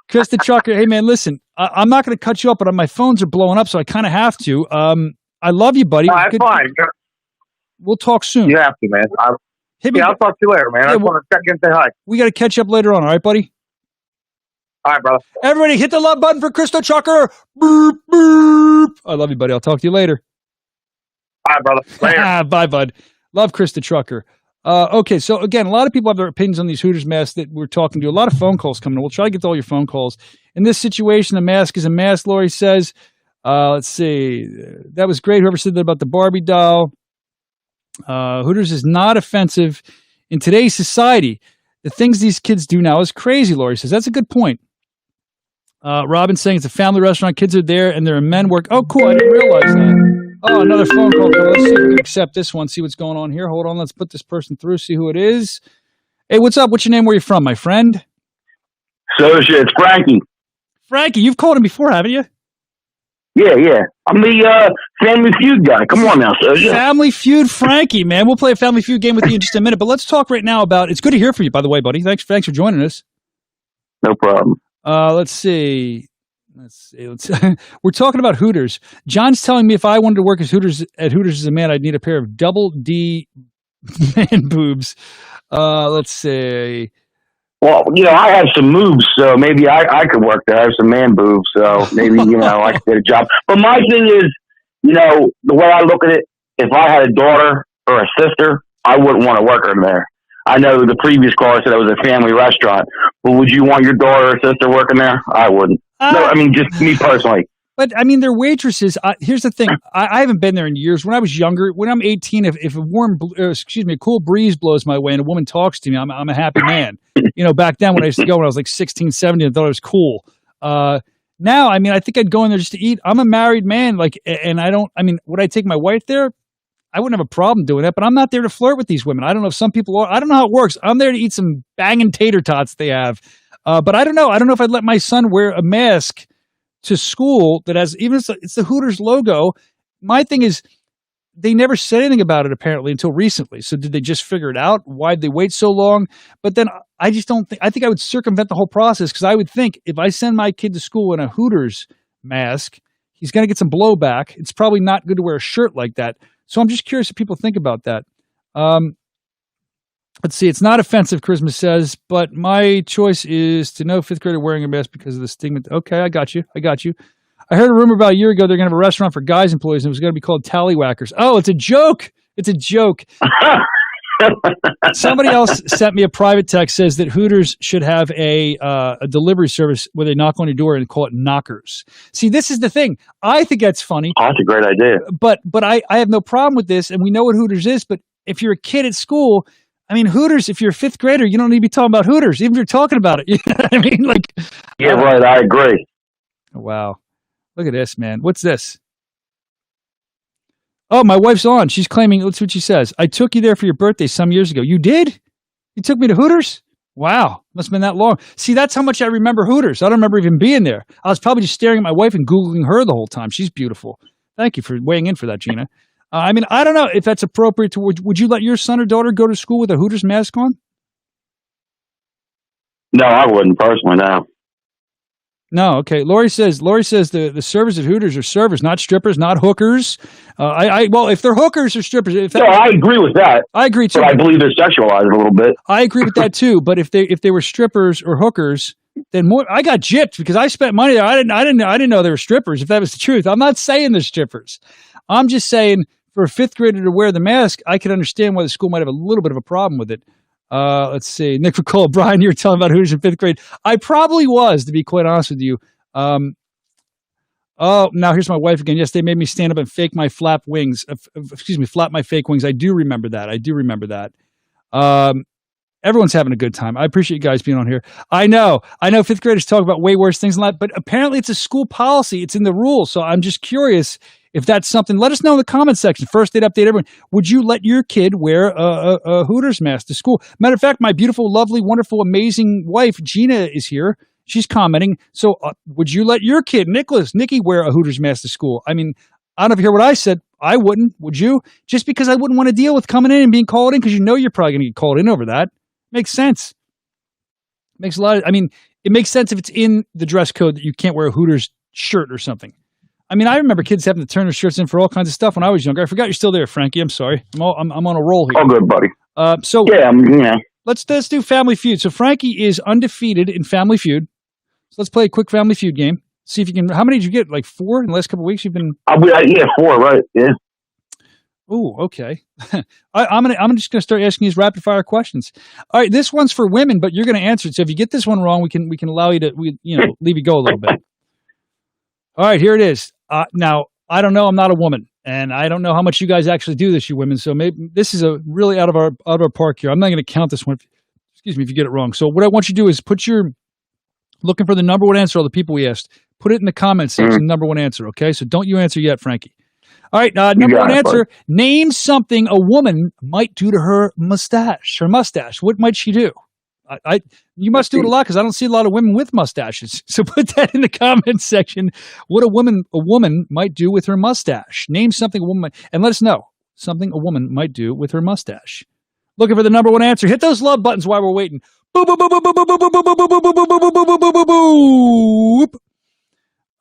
Speaker 1: Chris the Trucker, hey, man, listen, I'm not going to cut you up, but my phones are blowing up, so I kind of have to. I love you, buddy.
Speaker 2: That's fine.
Speaker 1: We'll talk soon.
Speaker 2: You have to, man. I'll talk to you later, man. I just want to check in and say hi.
Speaker 1: We got to catch up later on, all right, buddy?
Speaker 2: All right, brother.
Speaker 1: Everybody, hit the love button for Chris the Trucker. Boop, boop. I love you, buddy. I'll talk to you later.
Speaker 2: All right, brother. Later.
Speaker 1: Bye, bud. Love Chris the Trucker. Okay, so again, a lot of people have their opinions on these Hooters masks that we're talking to. A lot of phone calls coming in. We'll try to get to all your phone calls. In this situation, a mask is a mask, Lori says. Let's see. That was great. Whoever said that about the Barbie doll. Hooters is not offensive in today's society. The things these kids do now is crazy, Lori says. That's a good point. Robin's saying it's a family restaurant. Kids are there and they're men work. Oh, cool. I didn't realize that. Oh, another phone call. Let's see if we can accept this one, see what's going on here. Hold on. Let's put this person through, see who it is. Hey, what's up? What's your name? Where you from, my friend?
Speaker 3: Soscia, it's Frankie.
Speaker 1: Frankie, you've called him before, haven't you?
Speaker 3: Yeah. I'm the Family Feud guy. Come on now, Soscia.
Speaker 1: Family Feud, Frankie, man. We'll play a Family Feud game with you in just a minute, but let's talk right now about. It's good to hear from you, by the way, buddy. Thanks for joining us.
Speaker 3: No problem.
Speaker 1: Let's see. We're talking about Hooters. John's telling me if I wanted to work as Hooters as a man, I'd need a pair of double D man boobs. Let's see.
Speaker 3: Well, I have some moves, so maybe I could work there. I have some man boobs, so maybe, I could get a job. But my thing is, the way I look at it, if I had a daughter or a sister, I wouldn't want to work her there. I know the previous caller said it was a family restaurant, but would you want your daughter or sister working there? I wouldn't. No, I mean, just me personally.
Speaker 1: But, I mean, they're waitresses. Here's the thing. I haven't been there in years. When I was younger, when I'm 18, if a cool breeze blows my way and a woman talks to me, I'm a happy man. Back then when I used to go when I was like 16, 17, I thought it was cool. Now, I mean, I think I'd go in there just to eat. I'm a married man. Would I take my wife there? I wouldn't have a problem doing that, but I'm not there to flirt with these women. I don't know if some people are. I don't know how it works. I'm there to eat some banging tater tots they have. But I don't know. I don't know if I'd let my son wear a mask to school that has, even if it's the Hooters logo. My thing is, they never said anything about it apparently until recently. So did they just figure it out? Why'd they wait so long? But then I just don't think, I think I would circumvent the whole process, because I would think if I send my kid to school in a Hooters mask, he's going to get some blowback. It's probably not good to wear a shirt like that. So I'm just curious if people think about that. Let's see. It's not offensive, Charisma says, but my choice is to no fifth grader wearing a mask because of the stigma. Okay, I got you. I heard a rumor about a year ago they're going to have a restaurant for guys employees, and it was going to be called Tallywhackers. Oh, it's a joke. Somebody else sent me a private text, says that Hooters should have a delivery service where they knock on your door and call it knockers. See, this is the thing. I think that's funny.
Speaker 3: Oh, that's a great idea.
Speaker 1: But I have no problem with this, and we know what Hooters is, but if you're a kid at school, I mean, Hooters, if you're a fifth grader, you don't need to be talking about Hooters, even if you're talking about it. You know what I mean?
Speaker 3: Yeah, right. I agree.
Speaker 1: Wow. Look at this, man. What's this? Oh, my wife's on. She's claiming, let's see what she says. I took you there for your birthday some years ago. You did? You took me to Hooters? Wow. Must have been that long. See, that's how much I remember Hooters. I don't remember even being there. I was probably just staring at my wife and Googling her the whole time. She's beautiful. Thank you for weighing in for that, Gina. I mean, I don't know if that's appropriate. Would you let your son or daughter go to school with a Hooters mask on?
Speaker 3: No, I wouldn't personally, no.
Speaker 1: No, okay. Lori says the servers at Hooters are servers, not strippers, not hookers. Well, if they're hookers or strippers,
Speaker 3: I agree with that.
Speaker 1: I agree too.
Speaker 3: But I believe they're sexualized a little bit.
Speaker 1: I agree with that too. But if they were strippers or hookers, then more. I got gypped because I spent money there. I didn't know they were strippers. If that was the truth, I'm not saying they're strippers. I'm just saying for a fifth grader to wear the mask, I can understand why the school might have a little bit of a problem with it. Let's see. Nick McCall, Brian, you were telling about Hooters in fifth grade. I probably was, to be quite honest with you. Oh, now here's my wife again. Yes, they made me stand up and fake my flap wings. Flap my fake wings. I do remember that. Everyone's having a good time. I appreciate you guys being on here. I know fifth graders talk about way worse things than that, but apparently it's a school policy. It's in the rules. So I'm just curious if that's something. Let us know in the comment section. First Date Update, everyone. Would you let your kid wear a Hooters mask to school? Matter of fact, my beautiful, lovely, wonderful, amazing wife, Gina, is here. She's commenting. So would you let your kid, Nikki, wear a Hooters mask to school? I mean, I don't know if you hear what I said. I wouldn't. Would you? Just because I wouldn't want to deal with coming in and being called in, because you know you're probably going to get called in over that. Makes sense. Makes a lot of, it makes sense if it's in the dress code that you can't wear a Hooters shirt or something. I mean, I remember kids having to turn their shirts in for all kinds of stuff when I was younger. I forgot you're still there, Frankie. I'm sorry. I'm on a roll here.
Speaker 3: Oh, good, buddy.
Speaker 1: So
Speaker 3: yeah.
Speaker 1: Let's do Family Feud. So Frankie is undefeated in Family Feud. So let's play a quick Family Feud game. See if you can. How many did you get? Like 4 in the last couple of weeks? You've been.
Speaker 3: Yeah, 4, right? Yeah.
Speaker 1: Oh, okay. I'm just gonna start asking these rapid fire questions. All right, this one's for women, but you're gonna answer it. So if you get this one wrong, we can allow you to leave you go a little bit. All right, here it is. Now I don't know. I'm not a woman, and I don't know how much you guys actually do this, you women. So maybe this is a really out of our park here. I'm not going to count this one. Excuse me if you get it wrong. So what I want you to do is looking for the number one answer. All the people we asked, put it in the comments section. Number one answer. Okay, so don't you answer yet, Frankie. All right, number one answer. Name something a woman might do to her mustache. Her mustache. What might she do? You must do it a lot because I don't see a lot of women with mustaches. So put that in the comments section. What a woman might do with her mustache. Name something a woman and let us know something a woman might do with her mustache. Looking for the number one answer. Hit those love buttons while we're waiting. Boop, boop, boop, boop, boop, boop, boop, boop, boop, boop, boop, boop, boop, boop, boop, boop.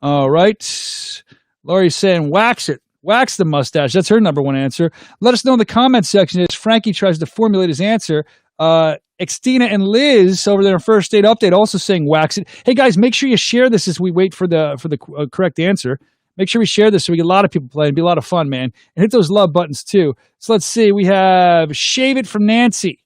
Speaker 1: All right. Laurie's saying wax it. Wax the mustache. That's her number one answer. Let us know in the comments section as Frankie tries to formulate his answer. Xtina and Liz over there in First Date Update also saying wax it. Hey guys, make sure you share this as we wait for the correct answer. Make sure we share this so we get a lot of people playing. It'd be a lot of fun, man. And hit those love buttons too. So let's see. We have Shave It from Nancy.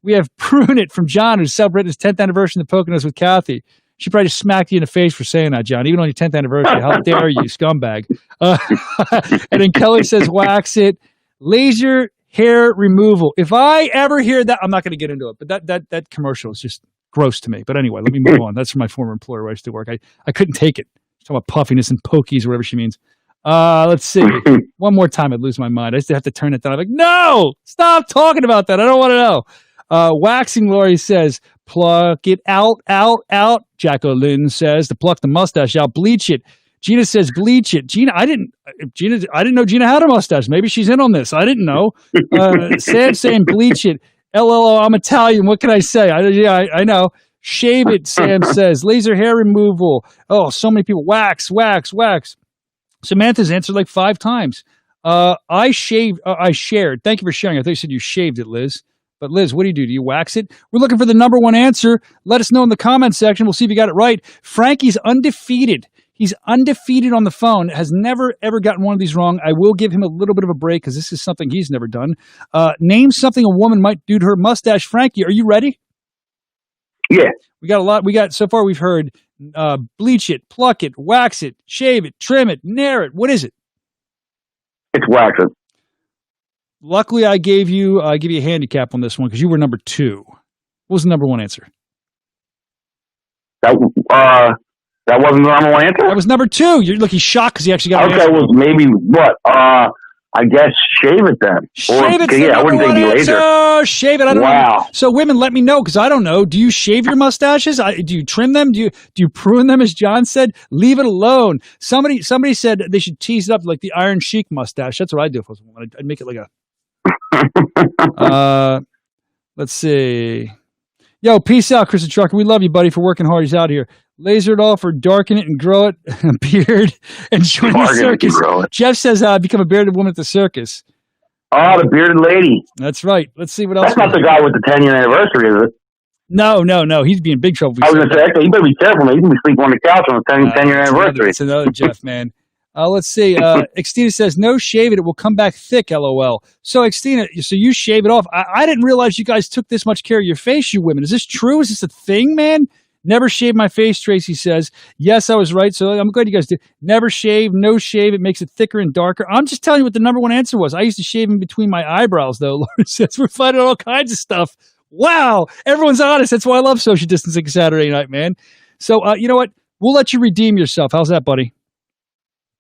Speaker 1: We have Prune It from John, who's celebrating his 10th anniversary in the Poconos with Kathy. She probably just smacked you in the face for saying that, John, even on your 10th anniversary. How dare you, scumbag. And then Kelly says, wax it. Laser hair removal. If I ever hear that, I'm not going to get into it, but that commercial is just gross to me. But anyway, let me move on. That's from my former employer where I used to work. I couldn't take it. She's talking about puffiness and pokies or whatever she means. Let's see. One more time, I'd lose my mind. I used to have to turn it down. I'm like, no, stop talking about that. I don't want to know. Waxing, Lori says, pluck it out. Jacqueline says, to pluck the mustache out, bleach it. Gina says, bleach it. Gina, I didn't know Gina had a mustache. Maybe she's in on this. I didn't know. Sam saying, bleach it. LLO, I'm Italian. What can I say? I know. Shave it, Sam says. Laser hair removal. Oh, so many people. Wax. Samantha's answered like 5 times. I shared. Thank you for sharing. I thought you said you shaved it, Liz. But Liz, what do? Do you wax it? We're looking for the number one answer. Let us know in the comments section. We'll see if you got it right. Frankie's undefeated. He's undefeated on the phone, has never, ever gotten one of these wrong. I will give him a little bit of a break because this is something he's never done. Name something a woman might do to her mustache. Frankie, are you ready?
Speaker 3: Yeah.
Speaker 1: We got a lot. So far we've heard bleach it, pluck it, wax it, shave it, trim it, nair it. What is it?
Speaker 3: It's waxing.
Speaker 1: Luckily, I give you a handicap on this one because you were number 2. What was the number one answer?
Speaker 3: That wasn't the number one answer?
Speaker 1: That was number 2. You're looking shocked because he actually got an answer.
Speaker 3: Okay, well, maybe what? I guess shave it then.
Speaker 1: Shave it.
Speaker 3: Yeah, I wouldn't think laser.
Speaker 1: Shave it. I don't know. So women, let me know because I don't know. Do you shave your mustaches? Do you trim them? Do you prune them? As John said, leave it alone. Somebody said they should tease it up like the Iron Sheik mustache. That's what I'd do if I was a woman. I'd make it like a. Let's see. Yo, peace out, Chris the Trucker. We love you, buddy, for working hard. He's out here. Laser it off or darken it and grow it, a beard, and join the circus. Jeff says, become a bearded woman at the circus.
Speaker 3: Oh, the bearded lady.
Speaker 1: That's right. Let's see what else.
Speaker 3: That's not the guy with the 10-year anniversary, is it?
Speaker 1: No. He's being big trouble.
Speaker 3: I was going to say, you better be careful, man. You can be sleeping on the couch on the 10-year anniversary.
Speaker 1: That's another Jeff, man. Let's see. Xtina says, no, shave it. It will come back thick, LOL. So, Xtina, so you shave it off. I didn't realize you guys took this much care of your face, you women. Is this true? Is this a thing, man? Never shave my face, Tracy says. Yes, I was right. So I'm glad you guys did. Never shave, no shave. It makes it thicker and darker. I'm just telling you what the number one answer was. I used to shave in between my eyebrows, though. Laura says we're finding all kinds of stuff. Wow. Everyone's honest. That's why I love social distancing Saturday night, man. So, you know what? We'll let you redeem yourself. How's that, buddy?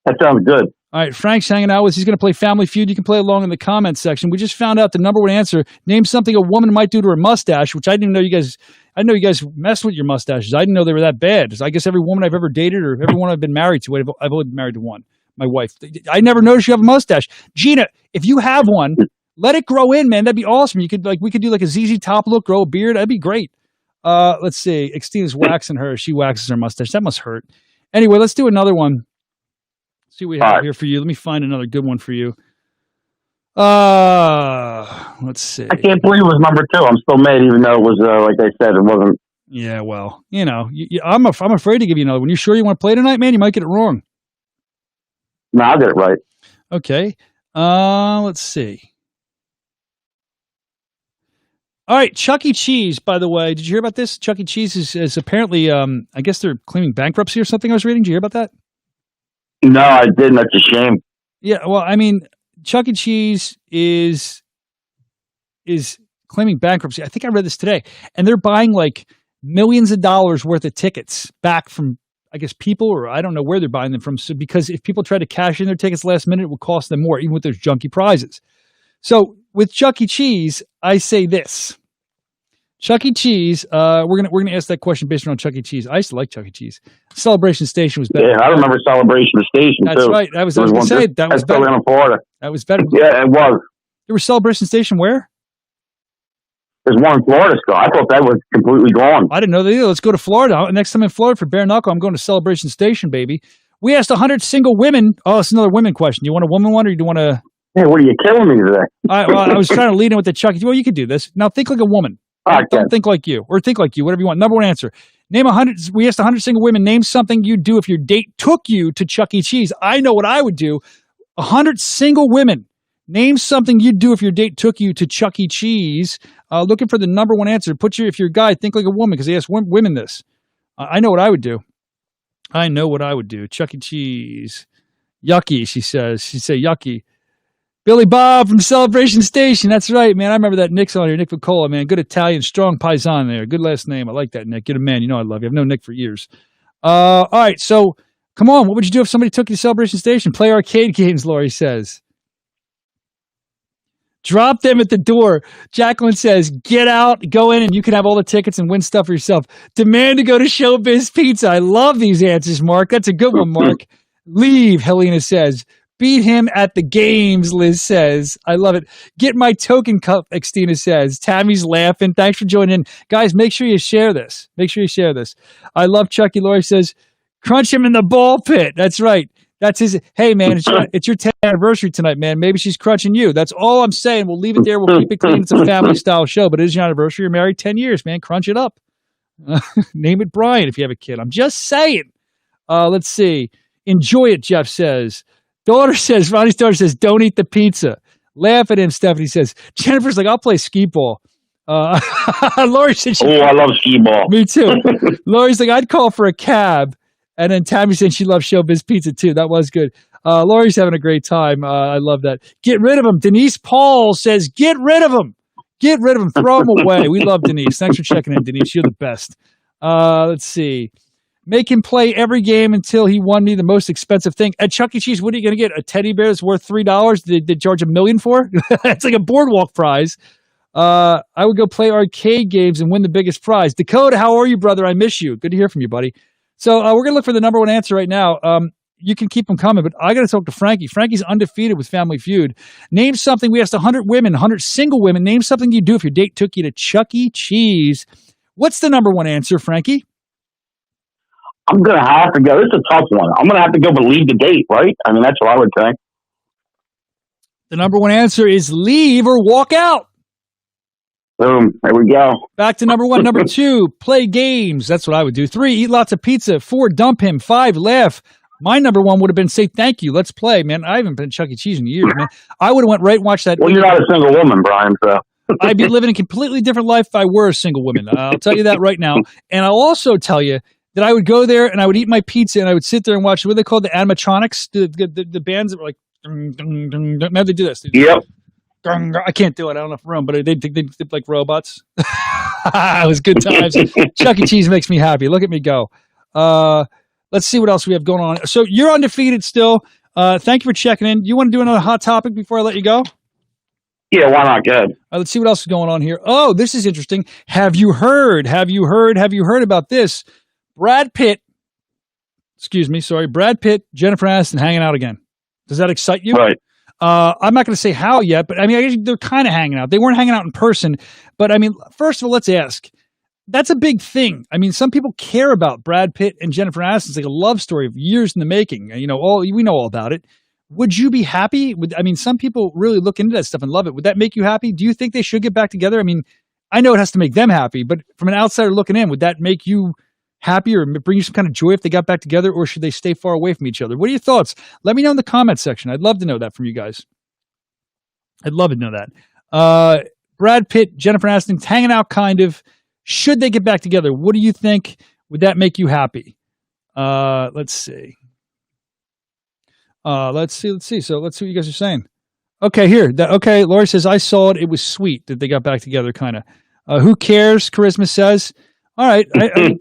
Speaker 3: That sounds good.
Speaker 1: All right, Frank's hanging out with us. He's going to play Family Feud. You can play along in the comments section. We just found out the number one answer. Name something a woman might do to her mustache, which I didn't know you guys. I know you guys messed with your mustaches. I didn't know they were that bad. I guess every woman I've ever dated or every one I've been married to, I've only been married to one, my wife. I never noticed you have a mustache. Gina, if you have one, let it grow in, man. That'd be awesome. We could do like a ZZ Top look, grow a beard. That'd be great. Let's see. Xtina's waxing her. She waxes her mustache. That must hurt. Anyway, let's do another one. See what we have here for you. Let me find another good one for you. Let's see.
Speaker 3: I can't believe it was number 2. I'm still mad, even though it was like I said, it wasn't.
Speaker 1: Yeah, well, you know, I'm afraid to give you another one. You sure you want to play tonight, man? You might get it wrong.
Speaker 3: No, I'll get it right.
Speaker 1: Okay. Let's see. All right, Chuck E. Cheese, by the way. Did you hear about this? Chuck E. Cheese is apparently, I guess they're claiming bankruptcy or something I was reading. Did you hear about that?
Speaker 3: No, I didn't. That's a shame.
Speaker 1: Yeah, well, I mean, Chuck E. Cheese is claiming bankruptcy. I think I read this today, and they're buying like millions of dollars worth of tickets back from, I guess, people, or I don't know where they're buying them from. So because if people try to cash in their tickets last minute, it will cost them more, even with those junky prizes. So with Chuck E. Cheese, I say this. Chuck E. Cheese, we're gonna ask that question based on Chuck E. Cheese. I used to like Chuck E. Cheese. Celebration Station was better.
Speaker 3: Yeah, I remember Celebration Station
Speaker 1: That's
Speaker 3: too.
Speaker 1: right. I was going to say that was better.
Speaker 3: In Florida.
Speaker 1: That was better.
Speaker 3: Yeah, it was.
Speaker 1: There was Celebration Station where?
Speaker 3: There's one in Florida still. I thought that was completely gone.
Speaker 1: I didn't know that either. Let's go to Florida. Next time in Florida for Bare Knuckle, I'm going to Celebration Station, baby. We asked 100 single women. Oh, it's another women question. You want a woman one or do you want to?
Speaker 3: Hey, what are you killing me today?
Speaker 1: I was trying to lead in with the Chuck. Well, you could do this. Now think like a woman.
Speaker 3: Okay.
Speaker 1: Don't think like you, or think like you, whatever you want. Number one answer. Name 100. We asked 100 single women. Name something you'd do if your date took you to Chuck E. Cheese. I know what I would do. 100 single women. Name something you'd do if your date took you to Chuck E. Cheese. Looking for the number one answer. If you're a guy, think like a woman because they ask women this. I know what I would do. I know what I would do. Chuck E. Cheese. Yucky, she says. She'd say yucky. Billy Bob from Celebration Station. That's right, man. I remember that Nick's on here. Nick Vicola, man. Good Italian, strong paisan there. Good last name. I like that, Nick. Get a man. You know I love you. I've known Nick for years. All right, so come on. What would you do if somebody took you to Celebration Station? Play arcade games, Lori says. Drop them at the door. Jacqueline says, get out, go in, and you can have all the tickets and win stuff for yourself. Demand to go to Showbiz Pizza. I love these answers, Mark. That's a good one, Mark. Leave, Helena says. Beat him at the games, Liz says. I love it. Get my token cup, Xtina says. Tammy's laughing. Thanks for joining in. Guys, make sure you share this. Make sure you share this. I love Chucky. Lori says, crunch him in the ball pit. That's right. That's his. Hey, man, it's your 10th anniversary tonight, man. Maybe she's crunching you. That's all I'm saying. We'll leave it there. We'll keep it clean. It's a family-style show, but it is your anniversary. You're married 10 years, man. Crunch it up. Name it Brian if you have a kid. I'm just saying. Let's see. Enjoy it, Jeff says. Ronnie's daughter says, don't eat the pizza. Laugh at him, Stephanie says. Jennifer's like, I'll play skee ball. Lori said,
Speaker 3: I love skee ball.
Speaker 1: Me too. Lori's like, I'd call for a cab. And then Tammy said she loves Showbiz Pizza too. That was good. Lori's having a great time. I love that. Get rid of him. Denise Paul says, get rid of him. Get rid of him. Throw him away. We love Denise. Thanks for checking in, Denise. You're the best. Let's see. Make him play every game until he won me the most expensive thing. At Chuck E. Cheese, what are you going to get? A teddy bear that's worth $3? They charge $1 million for? It's like a boardwalk prize. I would go play arcade games and win the biggest prize. Dakota, how are you, brother? I miss you. Good to hear from you, buddy. So we're going to look for the number one answer right now. You can keep them coming, but I got to talk to Frankie. Frankie's undefeated with Family Feud. Name something. We asked 100 women, 100 single women. Name something you'd do if your date took you to Chuck E. Cheese. What's the number one answer, Frankie?
Speaker 3: I'm going to have to go. This is a tough one. I'm going to have to go but leave the date, right? I mean, that's what I would say.
Speaker 1: The number one answer is leave or walk out.
Speaker 3: Boom. There we go.
Speaker 1: Back to number one. Number two, play games. That's what I would do. 3, eat lots of pizza. 4, dump him. 5, laugh. My number one would have been say thank you. Let's play, man. I haven't been at Chuck E. Cheese in years, man. I would have went right and watched that.
Speaker 3: Well, you're not a single woman, Brian, so.
Speaker 1: I'd be living a completely different life if I were a single woman. I'll tell you that right now. And I'll also tell you that I would go there and I would eat my pizza and I would sit there and watch what they call the animatronics, the bands that were like, how they do this?
Speaker 3: Yep.
Speaker 1: I can't do it. I don't have enough room, but they like robots. It was good times. Chuck E. Cheese makes me happy. Look at me go. Let's see what else we have going on. So you're undefeated still. Thank you for checking in. You want to do another hot topic before I let you go?
Speaker 3: Yeah, why not? Good.
Speaker 1: Let's see what else is going on here. Oh, this is interesting. Have you heard about this? Brad Pitt, Jennifer Aniston hanging out again. Does that excite you?
Speaker 3: Right.
Speaker 1: I'm not going to say how yet, but I mean, I guess they're kind of hanging out. They weren't hanging out in person, but I mean, first of all, let's ask. That's a big thing. I mean, some people care about Brad Pitt and Jennifer Aniston. It's like a love story of years in the making. You know, we know all about it. Would you be happy? I mean, some people really look into that stuff and love it. Would that make you happy? Do you think they should get back together? I mean, I know it has to make them happy, but from an outsider looking in, would that make you happy or bring you some kind of joy if they got back together, or should they stay far away from each other? What are your thoughts? Let me know in the comments section. I'd love to know that from you guys. I'd love to know that. Brad Pitt, Jennifer Aniston, hanging out kind of. Should they get back together? What do you think? Would that make you happy? Let's see. Let's see. So let's see what you guys are saying. Okay, here. Okay, Lori says I saw it. It was sweet that they got back together. Kind of. Who cares? Charisma says. All right,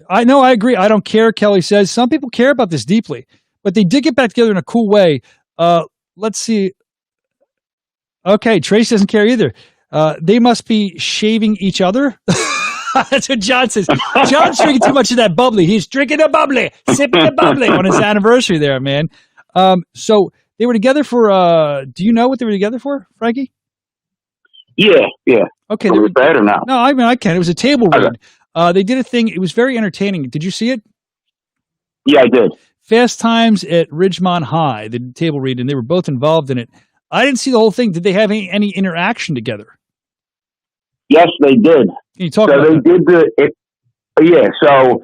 Speaker 1: I know. I agree. I don't care. Kelly says some people care about this deeply, but they did get back together in a cool way. Let's see. Okay, Trace doesn't care either. They must be shaving each other. That's what John says. John's drinking too much of that bubbly. He's drinking the bubbly, sipping the bubbly on his anniversary there, man. So they were together for, do you know what they were together for, Frankie?
Speaker 3: Yeah.
Speaker 1: Okay.
Speaker 3: Was it bad or not?
Speaker 1: No, I mean, I can. It was a table read. They did a thing. It was very entertaining. Did you see it?
Speaker 3: Yeah, I did.
Speaker 1: Fast Times at Ridgemont High, the table read, and they were both involved in it. I didn't see the whole thing. Did they have any interaction together?
Speaker 3: Yes, they did.
Speaker 1: Can you talk
Speaker 3: so
Speaker 1: about
Speaker 3: they
Speaker 1: that?
Speaker 3: did So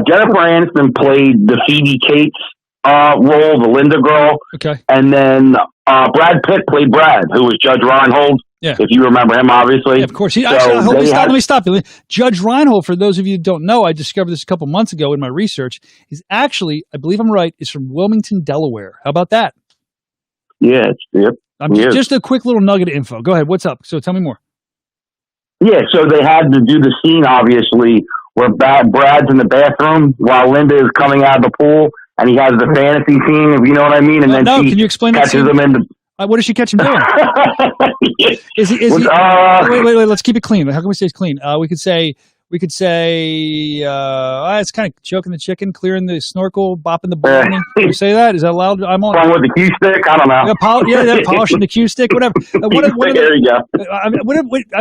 Speaker 3: Jennifer Aniston played the Phoebe Cates role, the Linda girl.
Speaker 1: Okay.
Speaker 3: And then Brad Pitt played Brad, who was Judge Reinhold.
Speaker 1: Yeah.
Speaker 3: If you remember him, obviously.
Speaker 1: Yeah, of course. Let me stop you. Judge Reinhold, for those of you who don't know, I discovered this a couple months ago in my research, is actually, I believe I'm right, is from Wilmington, Delaware. How about that?
Speaker 3: Yeah. Yep.
Speaker 1: Just a quick little nugget of info. Go ahead. What's up? So tell me more.
Speaker 3: Yeah, so they had to do the scene, obviously, where Brad's in the bathroom while Linda is coming out of the pool, and he has the fantasy scene, if you know what I mean. And then
Speaker 1: can you explain
Speaker 3: catches
Speaker 1: that scene?
Speaker 3: him in the.
Speaker 1: What does she catch him doing? Wait. Let's keep it clean. How can we say it's clean? We could say it's kind of choking the chicken, clearing the snorkel, bopping the bologna. Can we say that? Is that allowed? I'm on.
Speaker 3: With the cue stick? I don't know.
Speaker 1: Polishing the cue stick, whatever.
Speaker 3: There you go.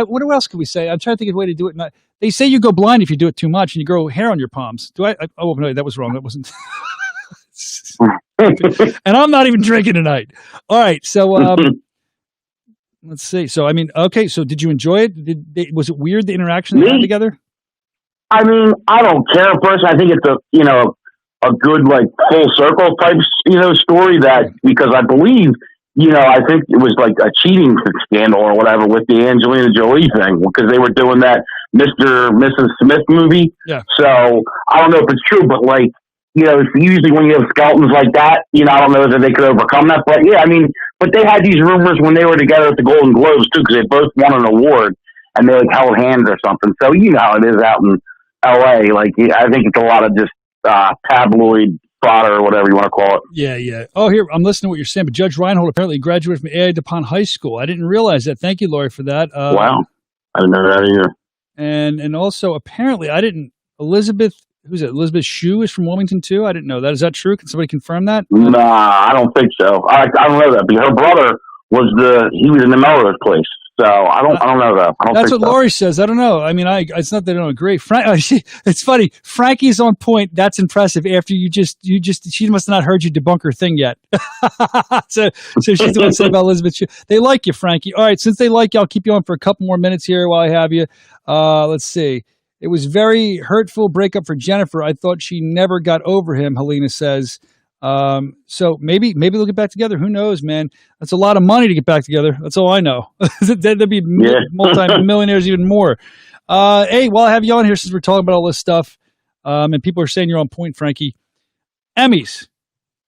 Speaker 1: What else can we say? I'm trying to think of a way to do it. They say you go blind if you do it too much and you grow hair on your palms. Oh, no, that was wrong. That wasn't. And I'm not even drinking tonight. All right. So, let's see. So, I mean, okay. So did you enjoy it? Was it weird, the interaction they had together?
Speaker 3: I mean, I don't care personally. I think it's a good, like, full circle type, story because I believe, I think it was like a cheating scandal or whatever with the Angelina Jolie thing because they were doing that Mr. Mrs. Smith movie.
Speaker 1: Yeah.
Speaker 3: So I don't know if it's true, but like, it's usually when you have skeletons like that, I don't know if they could overcome that. But yeah, I mean, but they had these rumors when they were together at the Golden Globes too, because they both won an award and they like held hands or something. So you know how it is out in LA. Like, I think it's a lot of just tabloid fodder or whatever you want to call it.
Speaker 1: Yeah. Oh, here, I'm listening to what you're saying, but Judge Reinhold apparently graduated from A.I. DuPont High School. I didn't realize that. Thank you, Lori, for that.
Speaker 3: Wow. I didn't know that either.
Speaker 1: And also, apparently, Elizabeth Shue is from Wilmington, too? I didn't know that. Is that true? Can somebody confirm that?
Speaker 3: Nah, I don't think so. I don't know that. Because her brother he was in the Melrose place. So I don't know that.
Speaker 1: That's what Lori says. I don't know. I mean, it's not that I don't agree. It's funny. Frankie's on point. That's impressive. After she must have not heard you debunk her thing yet. so she's the one saying about Elizabeth Shue. They like you, Frankie. All right. Since they like you, I'll keep you on for a couple more minutes here while I have you. Let's see. It was very hurtful breakup for Jennifer. I thought she never got over him, Helena says. So maybe they'll get back together. Who knows, man? That's a lot of money to get back together. That's all I know. There'd be multi-millionaires even more. Hey, while I have you on here, since we're talking about all this stuff, and people are saying you're on point, Frankie. Emmys.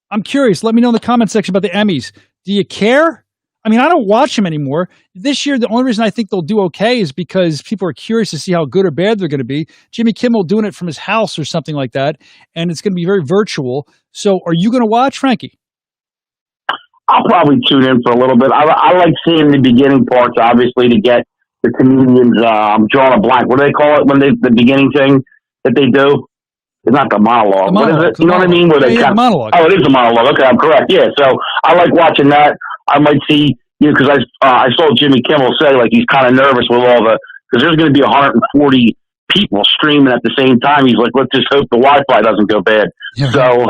Speaker 1: I'm curious. Let me know in the comment section about the Emmys. Do you care? I mean, I don't watch them anymore. This year, the only reason I think they'll do okay is because people are curious to see how good or bad they're going to be. Jimmy Kimmel doing it from his house or something like that, and it's going to be very virtual. So are you going to watch, Frankie?
Speaker 3: I'll probably tune in for a little bit. I like seeing the beginning parts, obviously, to get the comedians. I'm drawing a blank. What do they call it when the beginning thing that they do? It's not the monologue. What is it? You know what I mean? Where they
Speaker 1: monologue.
Speaker 3: Oh, it is a monologue. Okay, I'm correct. Yeah, so I like watching that. I might see, because I saw Jimmy Kimmel say, like, he's kind of nervous with because there's going to be 140 people streaming at the same time. He's like, let's just hope the Wi-Fi doesn't go bad. Yeah. So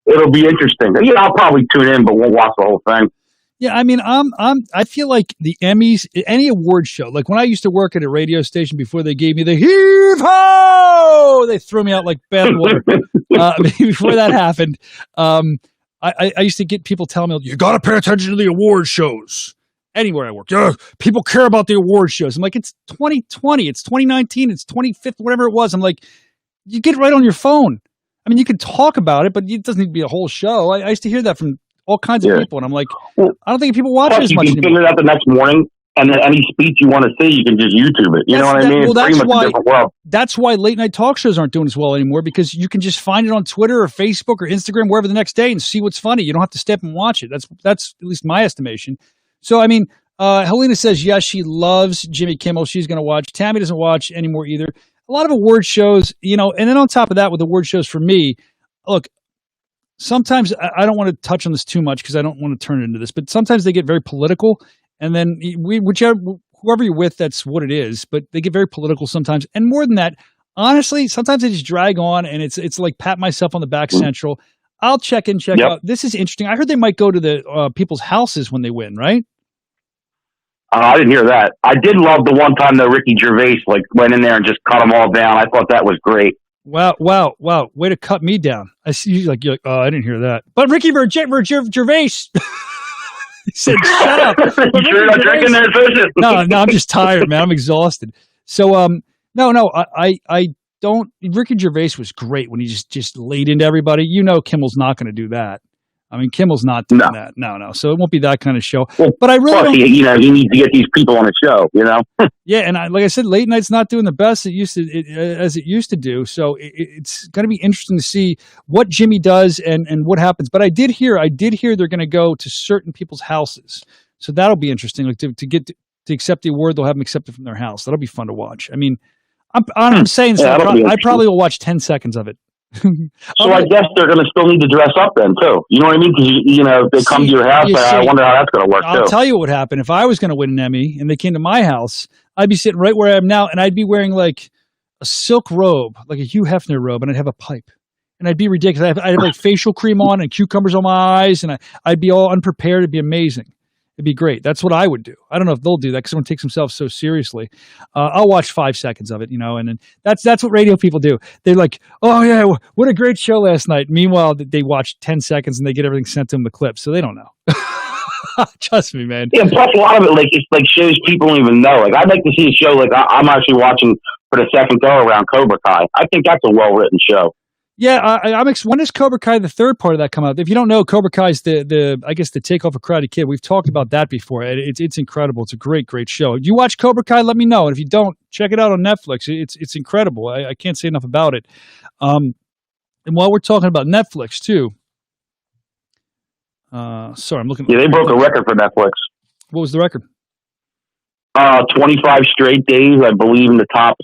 Speaker 3: it'll be interesting. Yeah, I'll probably tune in, but won't watch the whole thing.
Speaker 1: Yeah, I mean, I feel like the Emmys, any award show, like when I used to work at a radio station before they gave me the heave-ho, they threw me out like bathwater. Before that happened, I used to get people telling me, you got to pay attention to the award shows. Anywhere I work, people care about the award shows. I'm like, it's 2020, it's 2019, it's 25th, whatever it was. I'm like, you get right on your phone. I mean, you can talk about it, but it doesn't need to be a whole show. I used to hear that from all kinds of people, and I'm like,
Speaker 3: Well,
Speaker 1: I don't think people watch it
Speaker 3: plus,
Speaker 1: as
Speaker 3: you
Speaker 1: much
Speaker 3: can
Speaker 1: anymore.
Speaker 3: figure it out the next morning, and then any speech you want to see, you can just YouTube it. You know what I mean?
Speaker 1: Well,
Speaker 3: It's pretty
Speaker 1: that's
Speaker 3: much a different world.
Speaker 1: that's why late night talk shows aren't doing as well anymore, because you can just find it on Twitter or Facebook or Instagram, wherever, the next day and see what's funny. You don't have to step and watch it. That's at least my estimation. So, I mean, Helena says, yes, she loves Jimmy Kimmel. She's going to watch. Tammy doesn't watch anymore either. A lot of award shows, you know, and then on top of that, with award shows for me, look, sometimes I don't want to touch on this too much because I don't want to turn it into this, but sometimes they get very political, and then whoever you're with, that's what it is. But they get very political sometimes, and more than that, honestly, sometimes they just drag on, and it's like pat myself on the back central. I'll check out. This is interesting. I heard they might go to the people's houses when they win, right?
Speaker 3: I didn't hear that. I did love the one time that Ricky Gervais went in there and just cut them all down. I thought that was great.
Speaker 1: Wow. Way to cut me down. I see you're like, oh, I didn't hear that. But Ricky Gervais he said, shut up.
Speaker 3: You sure you're not drinking there, Soscia?
Speaker 1: No, I'm just tired, man. I'm exhausted. So, no, I don't. Ricky Gervais was great when he just laid into everybody. You know, Kimmel's not going to do that. I mean, Kimmel's not doing that. No. So it won't be that kind of show.
Speaker 3: Well,
Speaker 1: but I really don't.
Speaker 3: He needs to get these people on a show, you know?
Speaker 1: Yeah, and like I said, late night's not doing the best as it used to do. So it's going to be interesting to see what Jimmy does and what happens. But I did hear they're going to go to certain people's houses. So that'll be interesting. Like to accept the award, they'll have them accepted from their house. That'll be fun to watch. I mean, I'm saying so. I probably will watch 10 seconds of it.
Speaker 3: So I guess they're going to still need to dress up then too. You know what I mean? Because if they come to your house, I wonder how that's going to work.
Speaker 1: I'll tell you what would happen if I was going to win an Emmy and they came to my house. I'd be sitting right where I am now, and I'd be wearing like a silk robe, like a Hugh Hefner robe, and I'd have a pipe, and I'd be ridiculous. I'd have like facial cream on and cucumbers on my eyes, and I'd be all unprepared. It'd be amazing. It'd be great. That's what I would do. I don't know if they'll do that because someone takes themselves so seriously. I'll watch 5 seconds of it, and then that's what radio people do. They're like, oh yeah, what a great show last night. Meanwhile, they watch 10 seconds and they get everything sent to them, the clip, so they don't know. Trust me, man.
Speaker 3: Yeah, plus a lot of it, it's shows people don't even know. I'd like to see a show I'm actually watching for the second go around Cobra Kai. I think that's a well-written show.
Speaker 1: Yeah, when does Cobra Kai, the third part of that, come out? If you don't know, Cobra Kai is the takeoff of Karate Kid. We've talked about that before. It's incredible. It's a great show. You watch Cobra Kai, let me know. And if you don't, check it out on Netflix. It's incredible. I can't say enough about it. And while we're talking about Netflix too, sorry, I'm looking.
Speaker 3: Yeah, they broke a record for Netflix.
Speaker 1: What was the record?
Speaker 3: 25 straight days, I believe, in the top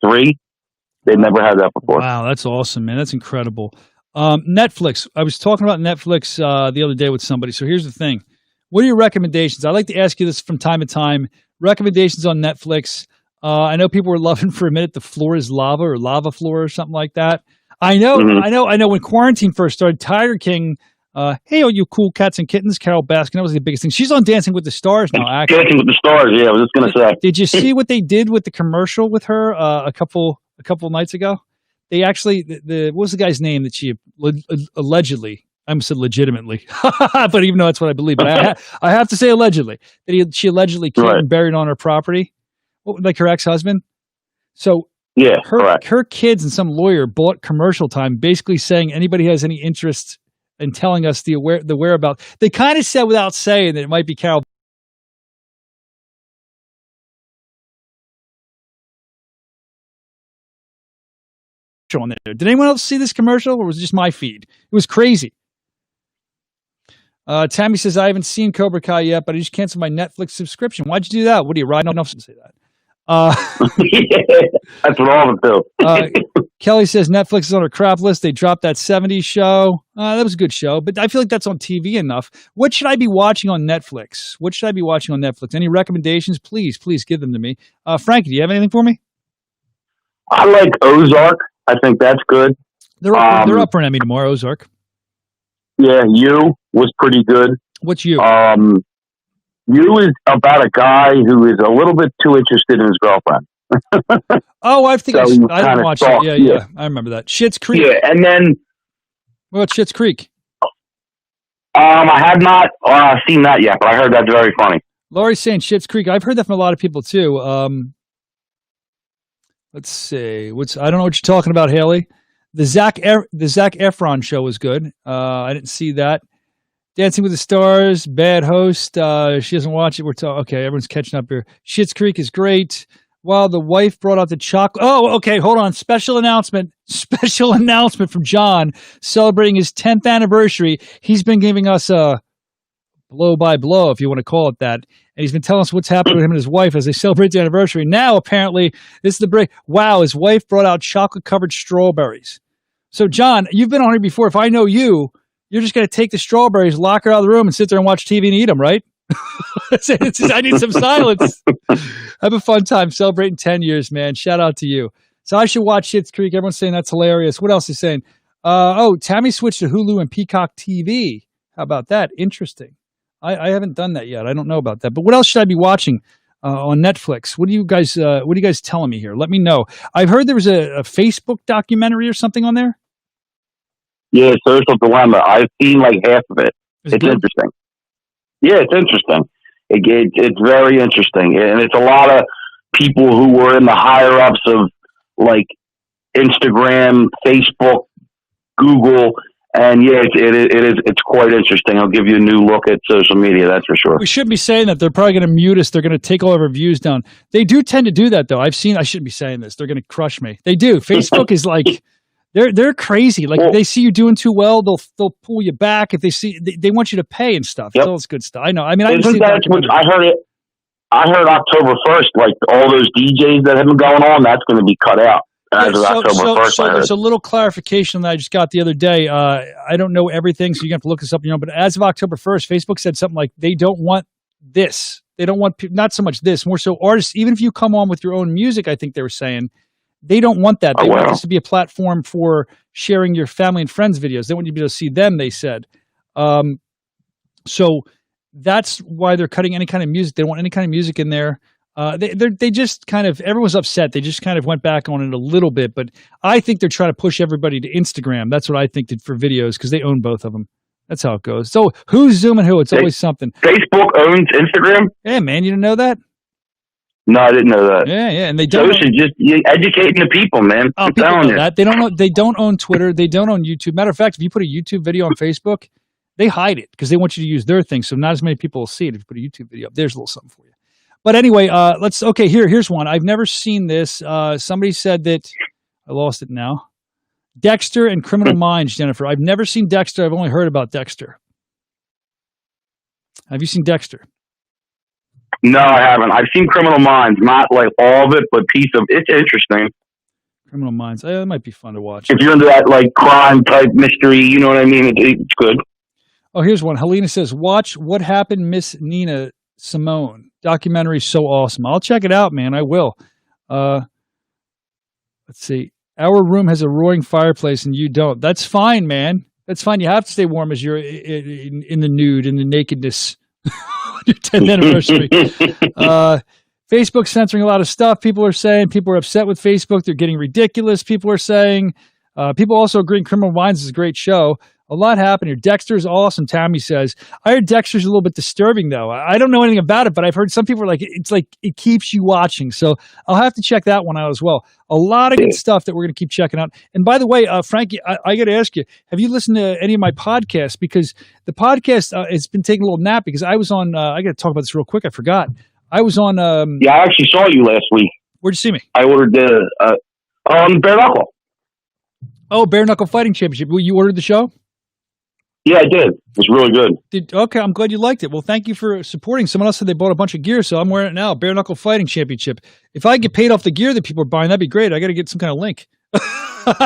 Speaker 3: 3. They've never had that before.
Speaker 1: Wow, that's awesome, man. That's incredible. Netflix. I was talking about Netflix the other day with somebody. So here's the thing. What are your recommendations? I like to ask you this from time to time. Recommendations on Netflix. I know people were loving for a minute The Floor is Lava or Lava Floor or something like that. I know. When quarantine first started, Tiger King, hey, all you cool cats and kittens, Carol Baskin, that was the biggest thing. She's on Dancing with the Stars now, actually.
Speaker 3: Dancing with the Stars, yeah, I was just going to say.
Speaker 1: Did you see what they did with the commercial with her a couple nights ago? They actually, what was the guy's name that she allegedly, I almost said legitimately, but even though that's what I believe, but I have to say allegedly, that she allegedly killed and buried on her property, like her ex-husband. So
Speaker 3: yeah,
Speaker 1: her kids and some lawyer bought commercial time basically saying anybody has any interest in telling us the whereabouts. They kind of said without saying that it might be Carol on there. Did anyone else see this commercial, or was it just my feed? It was crazy. Tammy says, I haven't seen Cobra Kai yet, but I just canceled my Netflix subscription. Why'd you do that? What are you riding on enough to say that?
Speaker 3: That's what all of them do.
Speaker 1: Kelly says Netflix is on her crap list. They dropped that 70s show. That was a good show, but I feel like that's on TV enough. What should I be watching on Netflix? Any recommendations? Please give them to me. Frankie, do you have anything for me?
Speaker 3: I like Ozark. I think that's good.
Speaker 1: They're up for an Emmy tomorrow, Ozark.
Speaker 3: Yeah, You was pretty good.
Speaker 1: What's You?
Speaker 3: You is about a guy who is a little bit too interested in his girlfriend.
Speaker 1: Oh, I think
Speaker 3: so
Speaker 1: I didn't watch it. Yeah, I remember that. Schitt's Creek.
Speaker 3: Yeah, and then
Speaker 1: what about Schitt's Creek?
Speaker 3: I have not seen that yet, but I heard that's very funny.
Speaker 1: Laurie's saying Schitt's Creek. I've heard that from a lot of people too. Let's see. I don't know what you're talking about, Haley. The Zac Efron show was good. I didn't see that. Dancing with the Stars, bad host. She doesn't watch it. Okay. Everyone's catching up here. Schitt's Creek is great. While the wife brought out the chocolate. Oh, okay. Hold on. Special announcement. Special announcement from John celebrating his 10th anniversary. He's been giving us a blow by blow, if you want to call it that. And he's been telling us what's happened with him and his wife as they celebrate the anniversary. Now, apparently, this is the break. Wow, his wife brought out chocolate-covered strawberries. So, John, you've been on here before. If I know you, you're just going to take the strawberries, lock her out of the room, and sit there and watch TV and eat them, right? I need some silence. Have a fun time celebrating 10 years, man. Shout out to you. So I should watch Schitt's Creek. Everyone's saying that's hilarious. What else is saying? Tammy switched to Hulu and Peacock TV. How about that? Interesting. I haven't done that yet. I don't know about that. But what else should I be watching on Netflix? What are you guys telling me here? Let me know. I've heard there was a Facebook documentary or something on there.
Speaker 3: Yeah, Social Dilemma. I've seen like half of it. It's interesting. Yeah, it's interesting. It's very interesting, and it's a lot of people who were in the higher ups of like Instagram, Facebook, Google. And yeah, it's quite interesting. I'll give you a new look at social media, that's for sure.
Speaker 1: We shouldn't be saying that. They're probably going to mute us. They're going to take all of our views down. They do tend to do that, though. I shouldn't be saying this. They're going to crush me. They do. Facebook is like, they're crazy. Like, if they see you doing too well, they'll pull you back. If they see, they want you to pay and stuff. Yep. All this good stuff. I know. I mean,
Speaker 3: I heard it. I heard October 1st, like all those DJs that have been going on, that's going to be cut out.
Speaker 1: So a little clarification that I just got the other day. I don't know everything, so you have to look this up on your own. But as of October 1st, Facebook said something like they don't want this. They don't want not so much this, more so artists. Even if you come on with your own music, I think they were saying they don't want that. They want this to be a platform for sharing your family and friends videos. They want you to be able to see them. They said, so that's why they're cutting any kind of music. They don't want any kind of music in there. They just kind of, everyone's upset. They just kind of went back on it a little bit, but I think they're trying to push everybody to Instagram. That's what I think for videos because they own both of them. That's how it goes. So who's zooming who? It's always something.
Speaker 3: Facebook owns Instagram?
Speaker 1: Yeah, man. You didn't know that?
Speaker 3: No, I didn't know that.
Speaker 1: Yeah. And they don't.
Speaker 3: So just educating the people, man.
Speaker 1: Oh, people know that. They don't own Twitter. They don't own YouTube. Matter of fact, if you put a YouTube video on Facebook, they hide it because they want you to use their thing. So not as many people will see it if you put a YouTube video up. There's a little something for you. But anyway, here's one. I've never seen this. Somebody said that I lost it now. Dexter and Criminal Minds, Jennifer. I've never seen Dexter. I've only heard about Dexter. Have you seen Dexter?
Speaker 3: No, I haven't. I've seen Criminal Minds, not like all of it, but piece of it's interesting.
Speaker 1: Criminal Minds. It might be fun to watch.
Speaker 3: If you're into that like crime type mystery, you know what I mean? It's good.
Speaker 1: Oh, here's one. Helena says, watch What Happened, Miss Nina Simone. Documentary so awesome. I'll check it out, man. I will. Let's see. Our room has a roaring fireplace and you don't. That's fine, man. That's fine. You have to stay warm as you're in the nude, in the nakedness. Your 10th anniversary. Facebook censoring a lot of stuff. People are upset with Facebook. They're getting ridiculous. People are saying. People also agreeing Criminal Minds is a great show. A lot happened here. Dexter's awesome, Tammy says. I heard Dexter's a little bit disturbing, though. I don't know anything about it, but I've heard some people are like, it's like it keeps you watching. So I'll have to check that one out as well. A lot of good stuff that we're going to keep checking out. And by the way, Frankie, I got to ask you, have you listened to any of my podcasts? Because the podcast has been taking a little nap because I was on, I got to talk about this real quick. I forgot. I was on.
Speaker 3: Yeah, I actually saw you last week.
Speaker 1: Where'd you see me?
Speaker 3: I ordered on Bare Knuckle.
Speaker 1: Oh, Bare Knuckle Fighting Championship. You ordered the show?
Speaker 3: Yeah, I did. It's really good.
Speaker 1: Okay, I'm glad you liked it. Well, thank you for supporting. Someone else said they bought a bunch of gear, so I'm wearing it now. Bare Knuckle Fighting Championship. If I get paid off the gear that people are buying, that'd be great. I got to get some kind of link.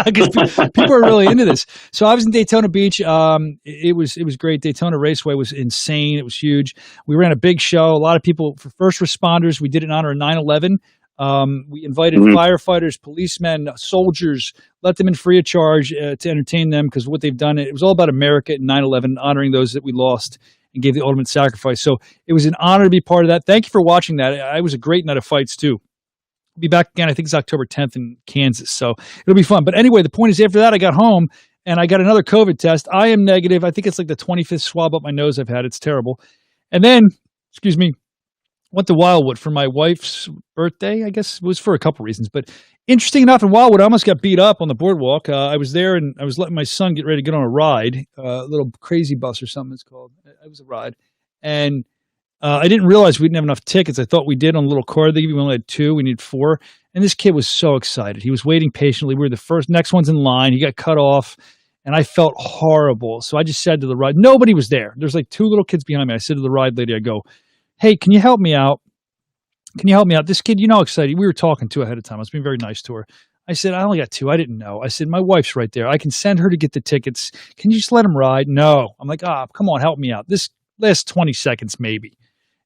Speaker 1: Because people are really into this. So I was in Daytona Beach. It was great. Daytona Raceway was insane. It was huge. We ran a big show. A lot of people, for first responders, we did it in honor of 9/11. We invited firefighters, policemen, soldiers, let them in free of charge to entertain them because what they've done, it was all about America and 9/11, honoring those that we lost and gave the ultimate sacrifice. So it was an honor to be part of that. Thank you for watching that. It was a great night of fights too. We'll be back again. I think it's October 10th in Kansas. So it'll be fun. But anyway, the point is after that, I got home and I got another COVID test. I am negative. I think it's like the 25th swab up my nose I've had. It's terrible. And then, Went to Wildwood for my wife's birthday. I guess it was for a couple reasons, but interesting enough, in Wildwood, I almost got beat up on the boardwalk. I was there and I was letting my son get ready to get on a ride, a little crazy bus or something it's called. It was a ride. And I didn't realize we didn't have enough tickets. I thought we did on a little card. They gave me, we only had 2. We need 4. And this kid was so excited. He was waiting patiently. We were the next one's in line. He got cut off. And I felt horrible. So I just said to the ride, nobody was there. There's like 2 little kids behind me. I said to the ride lady, I go, hey, can you help me out? Can you help me out? This kid, how excited. We were talking to ahead of time. I was being very nice to her. I said, I only got 2. I didn't know. I said, my wife's right there. I can send her to get the tickets. Can you just let him ride? No. I'm like, come on, help me out. This last 20 seconds, maybe.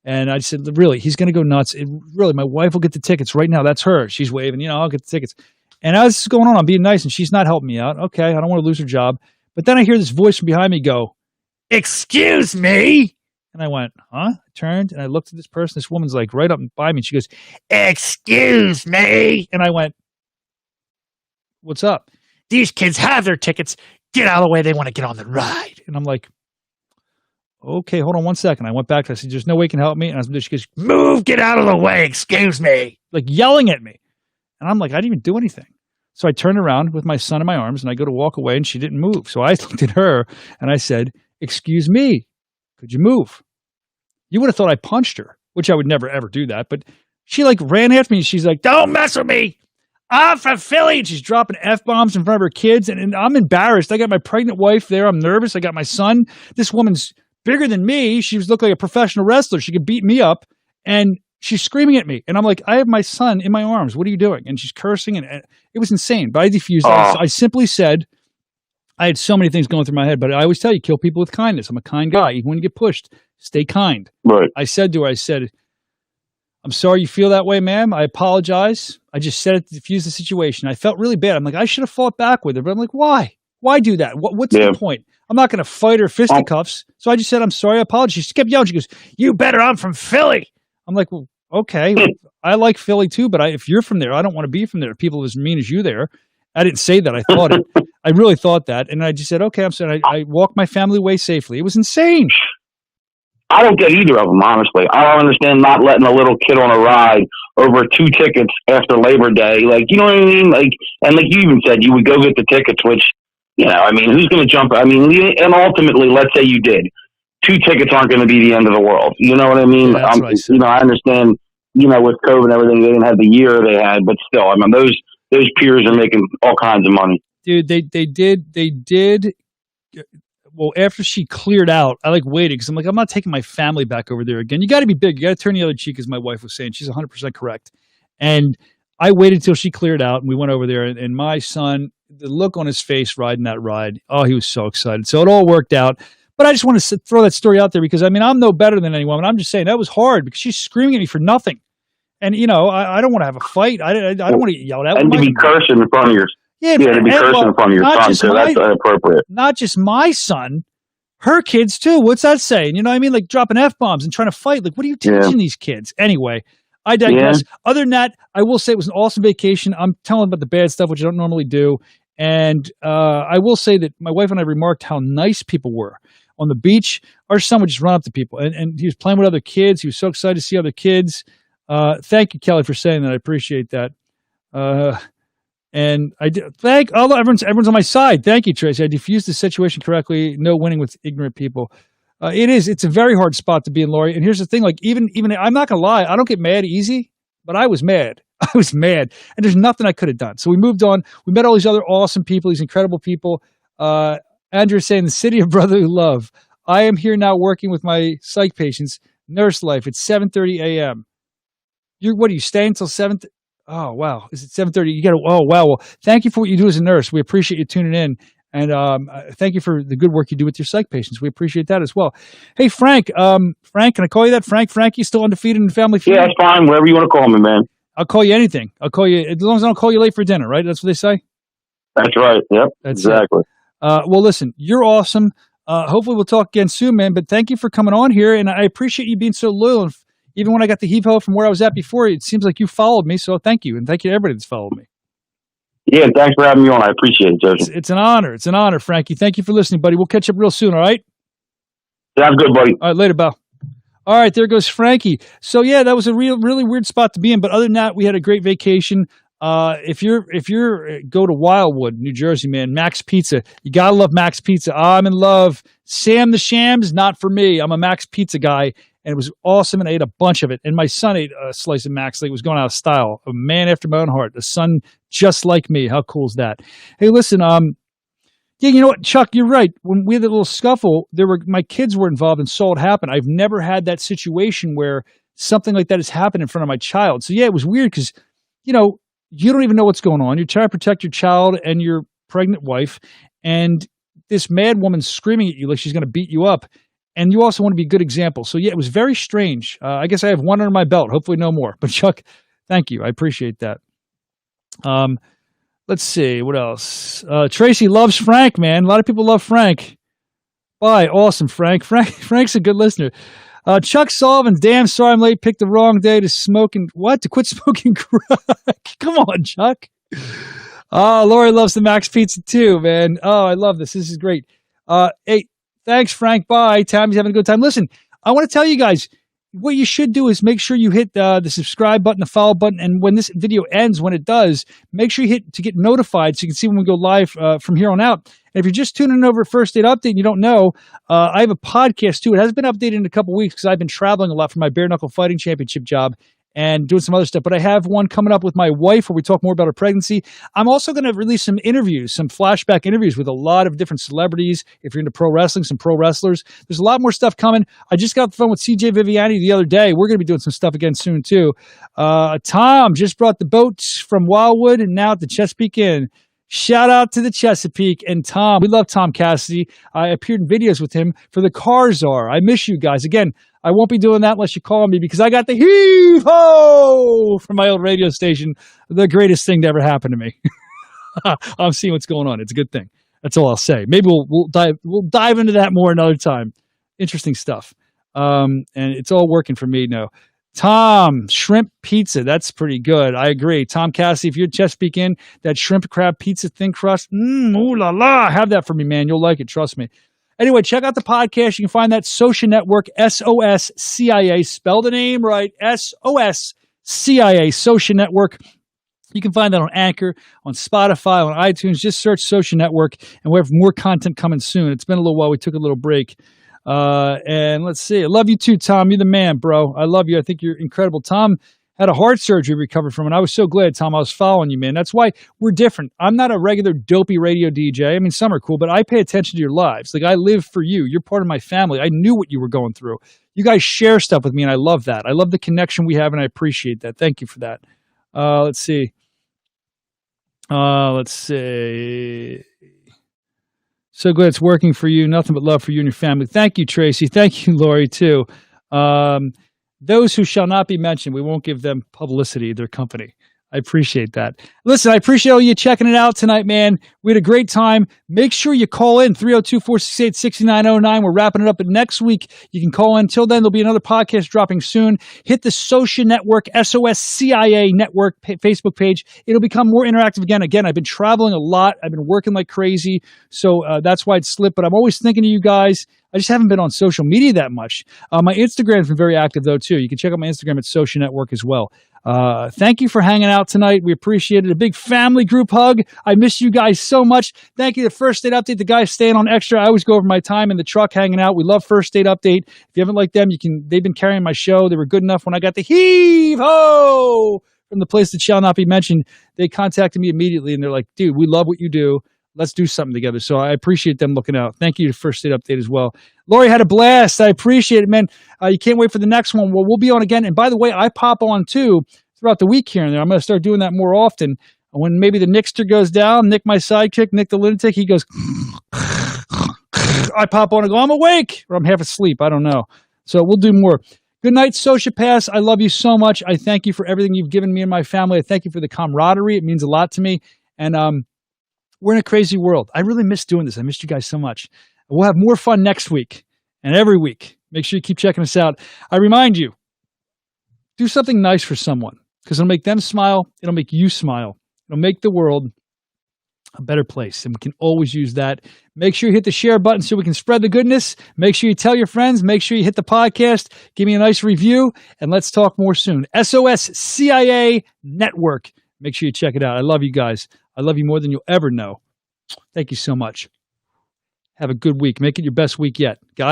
Speaker 1: And I said, really, he's going to go nuts. Really, my wife will get the tickets right now. That's her. She's waving, I'll get the tickets. And as this is going on, I'm being nice, and she's not helping me out. Okay, I don't want to lose her job. But then I hear this voice from behind me go, excuse me. And I went, huh? I turned and I looked at this person. This woman's like right up by me. And she goes, excuse me. And I went, what's up? These kids have their tickets. Get out of the way. They want to get on the ride. And I'm like, okay, hold on one second. I went back. I said, there's no way you can help me. And she goes, move, get out of the way. Excuse me. Like yelling at me. And I'm like, I didn't even do anything. So I turned around with my son in my arms and I go to walk away and she didn't move. So I looked at her and I said, excuse me, could you move? You would have thought I punched her, which I would never, ever do that. But she like ran after me and she's like, don't mess with me. I'm from Philly. And she's dropping F-bombs in front of her kids. And I'm embarrassed. I got my pregnant wife there. I'm nervous. I got my son. This woman's bigger than me. She was looking like a professional wrestler. She could beat me up. And she's screaming at me. And I'm like, I have my son in my arms. What are you doing? And she's cursing. And it was insane. But I diffused. I simply said, I had so many things going through my head. But I always tell you, kill people with kindness. I'm a kind guy. Even when you get pushed, stay kind.
Speaker 3: Right.
Speaker 1: I said to her, I'm sorry you feel that way, ma'am. I apologize. I just said it to diffuse the situation. I felt really bad. I'm like, I should have fought back with her. But I'm like, why? Why do that? What's the point? I'm not going to fight her fisticuffs. So I just said, I'm sorry. I apologize. She kept yelling. She goes, you better. I'm from Philly. I'm like, well, okay. I like Philly too, but if you're from there, I don't want to be from there. People as mean as you there. I didn't say that. I thought it. I really thought that. And I just said, okay, I'm sorry. I walked my family away safely. It was insane.
Speaker 3: I don't get either of them, honestly. I don't understand not letting a little kid on a ride over 2 tickets after Labor Day. Like, you know what I mean? Like, and like you even said, you would go get the tickets, which, I mean, who's going to jump? I mean, and ultimately, let's say you did. 2 tickets aren't going to be the end of the world. You know what I mean?
Speaker 1: Yeah, that's what
Speaker 3: I understand, with COVID and everything, they didn't have the year they had, but still, I mean, those peers are making all kinds of money.
Speaker 1: Dude, they did. Well, after she cleared out, I waited because I'm like, I'm not taking my family back over there again. You got to be big. You got to turn the other cheek, as my wife was saying. She's 100% correct. And I waited till she cleared out, and we went over there. And my son, the look on his face riding that ride, he was so excited. So it all worked out. But I just want to throw that story out there because, I mean, I'm no better than anyone. But I'm just saying that was hard because she's screaming at me for nothing. And, I don't want to have a fight. I don't want to get yelled at.
Speaker 3: And to be cursing in front of your to be cursing in front of your son, so that's inappropriate. Not
Speaker 1: just my son, her kids too. What's that saying? You know what I mean? Like dropping F-bombs and trying to fight. Like, what are you teaching these kids? Anyway, I digress. Yeah. Other than that, I will say it was an awesome vacation. I'm telling about the bad stuff, which I don't normally do. And I will say that my wife and I remarked how nice people were. On the beach, our son would just run up to people. And he was playing with other kids. He was so excited to see other kids. Thank you, Kelly, for saying that. I appreciate that. And I thank everyone's on my side. Thank you, Tracy. I diffused the situation correctly. No winning with ignorant people. It's a very hard spot to be in, Lori. And here's the thing, even I'm not gonna lie, I don't get mad easy, but I was mad. I was mad. And there's nothing I could have done. So we moved on. We met all these other awesome people, these incredible people. Andrew saying the city of brotherly love. I am here now working with my psych patients, nurse life. It's 7:30 a.m. What are you staying until 7? Oh, wow. Is it 7:30? You got to, oh, wow. Well, thank you for what you do as a nurse. We appreciate you tuning in. And thank you for the good work you do with your psych patients. We appreciate that as well. Hey, Frank. Frank, can I call you that? Frankie, still undefeated in Family Feud?
Speaker 3: Yeah, that's fine. Whatever you want to call me, man.
Speaker 1: I'll call you anything. I'll call you, as long as I don't call you late for dinner, right? That's what they say?
Speaker 3: That's right. Yep, exactly.
Speaker 1: Well, listen, you're awesome. Hopefully we'll talk again soon, man. But thank you for coming on here. And I appreciate you being so loyal. And even when I got the heave-ho from where I was at before, it seems like you followed me. So thank you. And thank you to everybody that's followed me.
Speaker 3: Yeah, thanks for having me on. I appreciate it, Joseph.
Speaker 1: It's an honor. It's an honor, Frankie. Thank you for listening, buddy. We'll catch up real soon, all right?
Speaker 3: Sounds good, buddy.
Speaker 1: All right, later, Bell. All right, there goes Frankie. So yeah, that was a really weird spot to be in. But other than that, we had a great vacation. If you're go to Wildwood, New Jersey, man, Max Pizza, you gotta love Max Pizza. I'm in love. Sam the Shams, not for me. I'm a Max Pizza guy, and it was awesome, and I ate a bunch of it. And my son ate a slice of Max like it was going out of style. A man after my own heart. A son just like me. How cool is that? Hey, listen, yeah, you know what, Chuck, you're right. When we had the little scuffle, my kids were involved and saw it happen. I've never had that situation where something like that has happened in front of my child. So yeah, it was weird because, you know, you don't even know what's going on. You're trying to protect your child and your pregnant wife, and this mad woman screaming at you like she's going to beat you up. And you also want to be a good example. So yeah, it was very strange. I guess I have one under my belt. Hopefully no more. But Chuck, thank you. I appreciate that. Let's see what else. Tracy loves Frank, man. A lot of people love Frank. Bye, awesome, Frank. Frank's a good listener. Chuck Sullivan, damn, sorry I'm late. Picked the wrong day to quit smoking crack. Come on, Chuck. Oh, Lori loves the Max Pizza too, man. Oh, I love this. This is great. Hey, thanks, Frank. Bye. Tammy's having a good time. Listen, I want to tell you guys, what you should do is make sure you hit the subscribe button, the follow button, and when this video ends, when it does, make sure you hit to get notified so you can see when we go live from here on out. And if you're just tuning in over First Aid Update and you don't know, I have a podcast too. It hasn't been updated in a couple weeks because I've been traveling a lot for my bare knuckle fighting championship job and doing some other stuff. But I have one coming up with my wife where we talk more about her pregnancy. I'm also going to release some interviews, some flashback interviews with a lot of different celebrities. If you're into pro wrestling, some pro wrestlers. There's a lot more stuff coming. I just got off the phone with CJ Viviani the other day. We're going to be doing some stuff again soon too. Tom just brought the boats from Wildwood and now at the Chesapeake Inn. Shout out to the Chesapeake and Tom. We love Tom Cassidy. I appeared in videos with him for the Car Czar. I miss you guys. Again, I won't be doing that unless you call me because I got the heave-ho from my old radio station. The greatest thing to ever happen to me. I'm seeing what's going on. It's a good thing. That's all I'll say. Maybe we'll dive into that more another time. Interesting stuff. And it's all working for me now. Tom, shrimp pizza. That's pretty good. I agree. Tom Cassidy, if you're Chesapeake Inn, that shrimp crab pizza thin crust, ooh la la. Have that for me, man. You'll like it. Trust me. Anyway, check out the podcast. You can find that Soscia Network, SOSCIA. Spell the name right. SOSCIA, Soscia Network. You can find that on Anchor, on Spotify, on iTunes. Just search Soscia Network, and we have more content coming soon. It's been a little while. We took a little break. And let's see. I love you too, Tom. You're the man, bro. I love you. I think you're incredible. Tom had a heart surgery recovered from, and I was so glad, Tom, I was following you, man. That's why we're different. I'm not a regular dopey radio DJ. I mean, some are cool, but I pay attention to your lives. Like, I live for you. You're part of my family. I knew what you were going through. You guys share stuff with me, and I love that. I love the connection we have, and I appreciate that. Thank you for that. Let's see. So glad it's working for you. Nothing but love for you and your family. Thank you, Tracy. Thank you, Lori, too. Those who shall not be mentioned, we won't give them publicity, their company. I appreciate that. Listen, I appreciate all you checking it out tonight, man. We had a great time. Make sure you call in 302-468-6909. We're wrapping it up, but next week you can call in. Until then, there'll be another podcast dropping soon. Hit the Soscia Network, SOSCIA Network Facebook page. It'll become more interactive again. Again, I've been traveling a lot. I've been working like crazy, so that's why it slipped. But I'm always thinking of you guys. I just haven't been on social media that much. My Instagram's been very active, though, too. You can check out my Instagram at Soscia Network as well. Thank you for hanging out tonight. We appreciate it. A big family group hug. I miss you guys so much. Thank you to First Aid Update. The guys staying on extra. I always go over my time in the truck hanging out. We love First Aid Update. If you haven't liked them, they've been carrying my show. They were good enough when I got the heave-ho from the place that shall not be mentioned. They contacted me immediately, and they're like, dude, we love what you do. Let's do something together. So I appreciate them looking out. Thank you to First Aid Update as well. Lori had a blast. I appreciate it, man. You can't wait for the next one. Well, we'll be on again. And by the way, I pop on too throughout the week here and there. I'm going to start doing that more often. When maybe the Nickster goes down, Nick, my sidekick, Nick the lunatic, he goes, I pop on and go, I'm awake, or I'm half asleep. I don't know. So we'll do more. Good night, Sociopaths. I love you so much. I thank you for everything you've given me and my family. I thank you for the camaraderie. It means a lot to me. And we're in a crazy world. I really miss doing this. I missed you guys so much. We'll have more fun next week and every week. Make sure you keep checking us out. I remind you, do something nice for someone because it'll make them smile. It'll make you smile. It'll make the world a better place. And we can always use that. Make sure you hit the share button so we can spread the goodness. Make sure you tell your friends. Make sure you hit the podcast. Give me a nice review. And let's talk more soon. SOS CIA Network. Make sure you check it out. I love you guys. I love you more than you'll ever know. Thank you so much. Have a good week. Make it your best week yet. Got it?